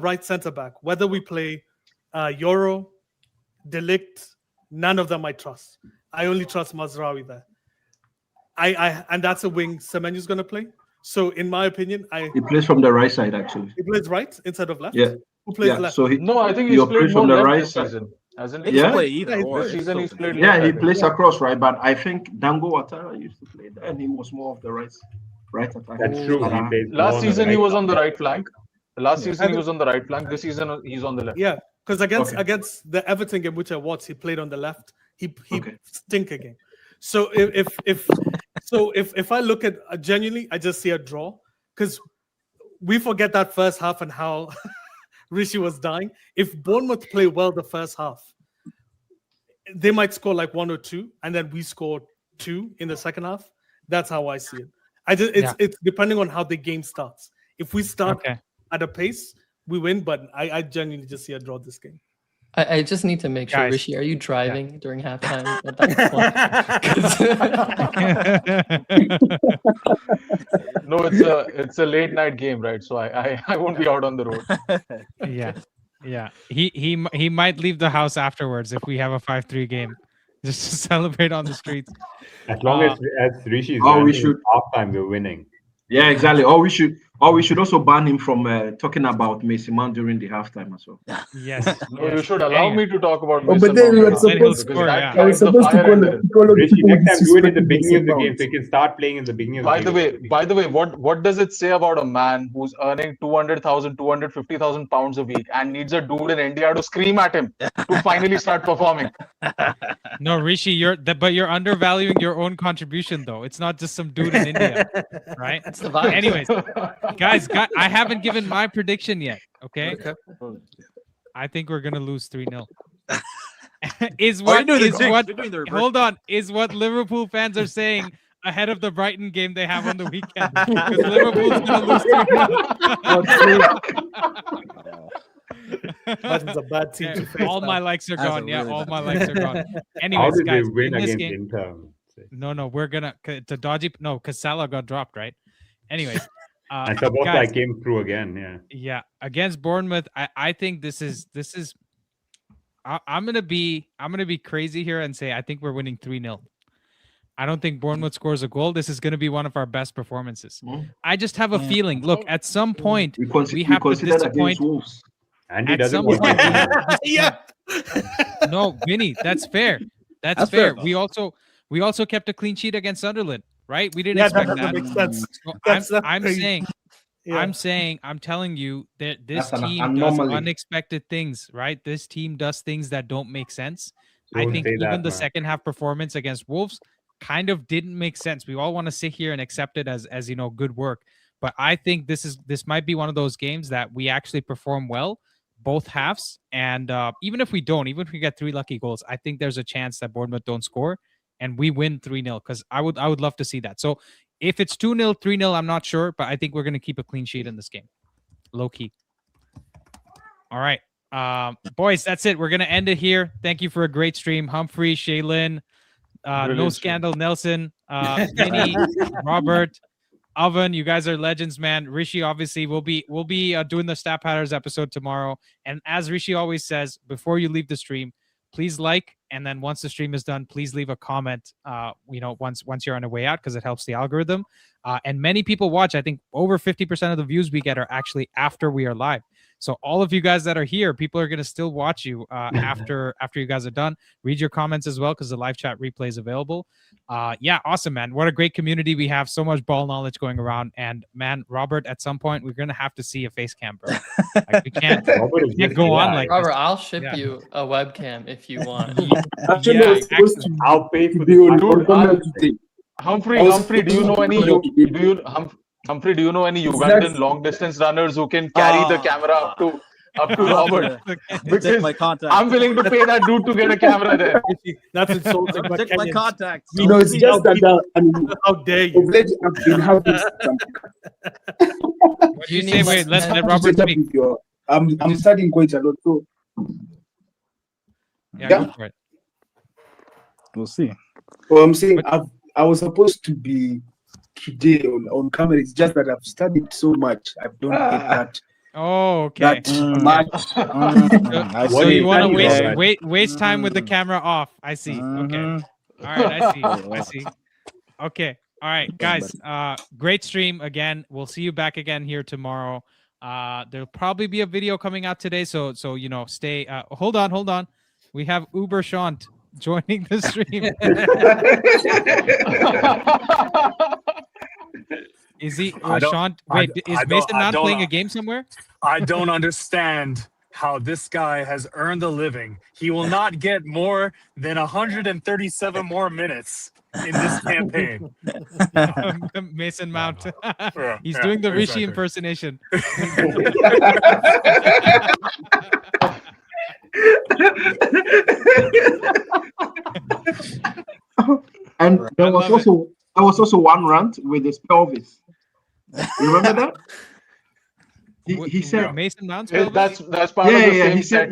right centre back, whether we play Euro, De Ligt, none of them I trust. I only trust Mazraoui there. And that's a wing Semenyo's going to play. So in my opinion, he plays from the right side actually. He plays right instead of left. Yeah. Who plays left? So I think he's played from more the left right this side. season. Hasn't He he? can play either or. This season he's played Yeah, left, he I think. plays across, right? But I think Dango Ouattara used to play there, and he was more of the right attack. That's true. Last season he was on the right flank. Last season he was on the right flank. This season he's on the left. Yeah, because against the Everton game, which I watched, he played on the left. He stink again. So if I look at genuinely, I just see a draw because we forget that first half and how Rishi was dying. If Bournemouth play well the first half, they might score like 1 or 2, and then we score 2 in the second half. That's how I see it. It's depending on how the game starts. If we start at a pace, we win. But I genuinely just see a draw this game. I just need to make sure, Rishi, are you driving during halftime at that point? No, it's a late night game, right? So I won't be out on the road. Yeah. He might leave the house afterwards if we have a 5-3 game, just to celebrate on the streets. As long as Rishi is halftime, we're winning. Yeah, exactly. Or we should also ban him from talking about Mason Mount during the halftime as well. Yes. No, you should allow me to talk about Mason Mount. But then we're supposed to call Rishi, next time do it at the beginning of the game so you can start playing in the beginning of the game. By the way, what does it say about a man who's earning 200,000, 250,000 pounds a week and needs a dude in India to scream at him to finally start performing? No, Rishi, you're undervaluing your own contribution though. It's not just some dude in India, right? That's the vibe. Anyways, guys, I haven't given my prediction yet. Okay. I think we're gonna lose 3-0. Hold on. Is what Liverpool fans are saying ahead of the Brighton game they have on the weekend? Because Liverpool's gonna lose 3-0. That's a bad team to face. All my likes are gone. Yeah, all my likes are gone. How Anyways, did guys, they win in this against game, Inter? No, we're gonna because Salah got dropped, right? Anyways, and Sabota guys, came through again. Yeah, against Bournemouth, I think this is. I'm gonna be crazy here and say I think we're winning 3-0. I don't think Bournemouth scores a goal. This is going to be one of our best performances. I just have a feeling. Look, at some point we have to disappoint. And he doesn't want No, Vinny, that's fair. That's fair. We also kept a clean sheet against Sunderland, right? We didn't expect that. Makes sense. So I'm telling you that this team does unexpected things, right? This team does things that don't make sense. I think even the second half performance against Wolves kind of didn't make sense. We all want to sit here and accept it as good work. But I think this might be one of those games that we actually perform well, both halves. And even if we get 3 lucky goals, I think there's a chance that Bournemouth don't score and we win 3-0 because I would love to see that. So if it's 2-0, 3-0, I'm not sure, but I think we're going to keep a clean sheet in this game. Low key. All right. Boys, that's it. We're going to end it here. Thank you for a great stream. Humphrey, Shaylin, No Scandal, Nelson, Vinny, Robert, Oven, you guys are legends, man. Rishi, obviously, we'll be doing the Stat Patterns episode tomorrow. And as Rishi always says, before you leave the stream, please like, and then once the stream is done, please leave a comment. Once you're on the way out, because it helps the algorithm. And many people watch. I think over 50% of the views we get are actually after we are live. So all of you guys that are here, people are going to still watch you after you guys are done. Read your comments as well, because the live chat replay is available. Yeah, awesome, man. What a great community we have. So much ball knowledge going around. And man, Robert, at some point we're going to have to see a face cam, bro. Like, we can't go on like Robert, this. I'll ship you a webcam if you want. Actually, I'll pay for the Humphrey, do you know any Humphrey, do you know any Ugandan long distance runners who can carry the camera up to Robert? Because my contact. I'm willing to pay that dude to get a camera there. That's insulting. Check my contacts. It's just that how dare you? I've been having some. What do you say? Wait, let Robert speak. I'm studying quite a lot, so yeah. Go for it. We'll see. Well, I'm saying I was supposed to be today on camera. It's just that I've studied so much. I don't get that. Oh, okay. That so you want to waste time with the camera off? I see. Okay. All right. I see. Okay. All right, guys. Great stream again. We'll see you back again here tomorrow. There'll probably be a video coming out today. So stay. Hold on. We have Uber Shant joining the stream. Is he? Sean, wait, is Mason Mount playing a game somewhere? I don't understand how this guy has earned a living. He will not get more than 137 more minutes in this campaign. Mason Mount. He's doing the Rishi impersonation. And there was also one rant with his pelvis. You remember that? He said Mason Mount's pelvis? That's part of the same set.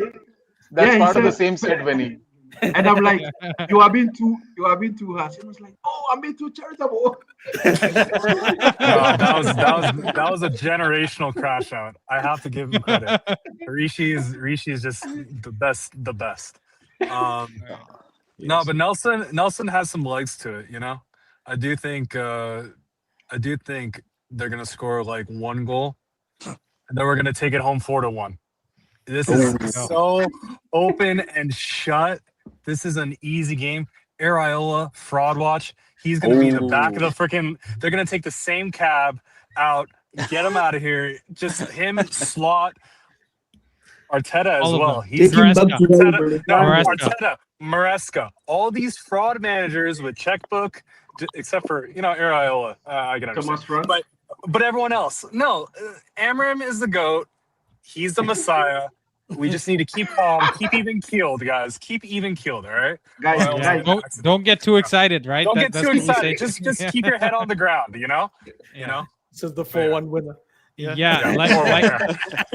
That's part of the same set, Vinny. And I'm like, you are being too harsh. He was like, oh, I'm being too charitable. That was a generational crash out. I have to give him credit. Rishi is just the best. No, but Nelson has some legs to it, you know. I do think they're gonna score like one goal, and then we're gonna take it home 4-1. This is so open and shut. This is an easy game. Ariola, fraud watch. He's gonna be the back of the freaking. They're gonna take the same cab out, get him out of here. Just him, Slot, Arteta as well. He's Arteta, Maresca. All these fraud managers with checkbook, except for Ariola. I can understand. But everyone else, no. Amorim is the GOAT. He's the Messiah. We just need to keep calm, keep even keeled, guys. Keep even keeled, all right? Guys, don't get too excited, right? Don't get too excited. Just keep your head on the ground, you know? This is the 4-1 winner. Yeah.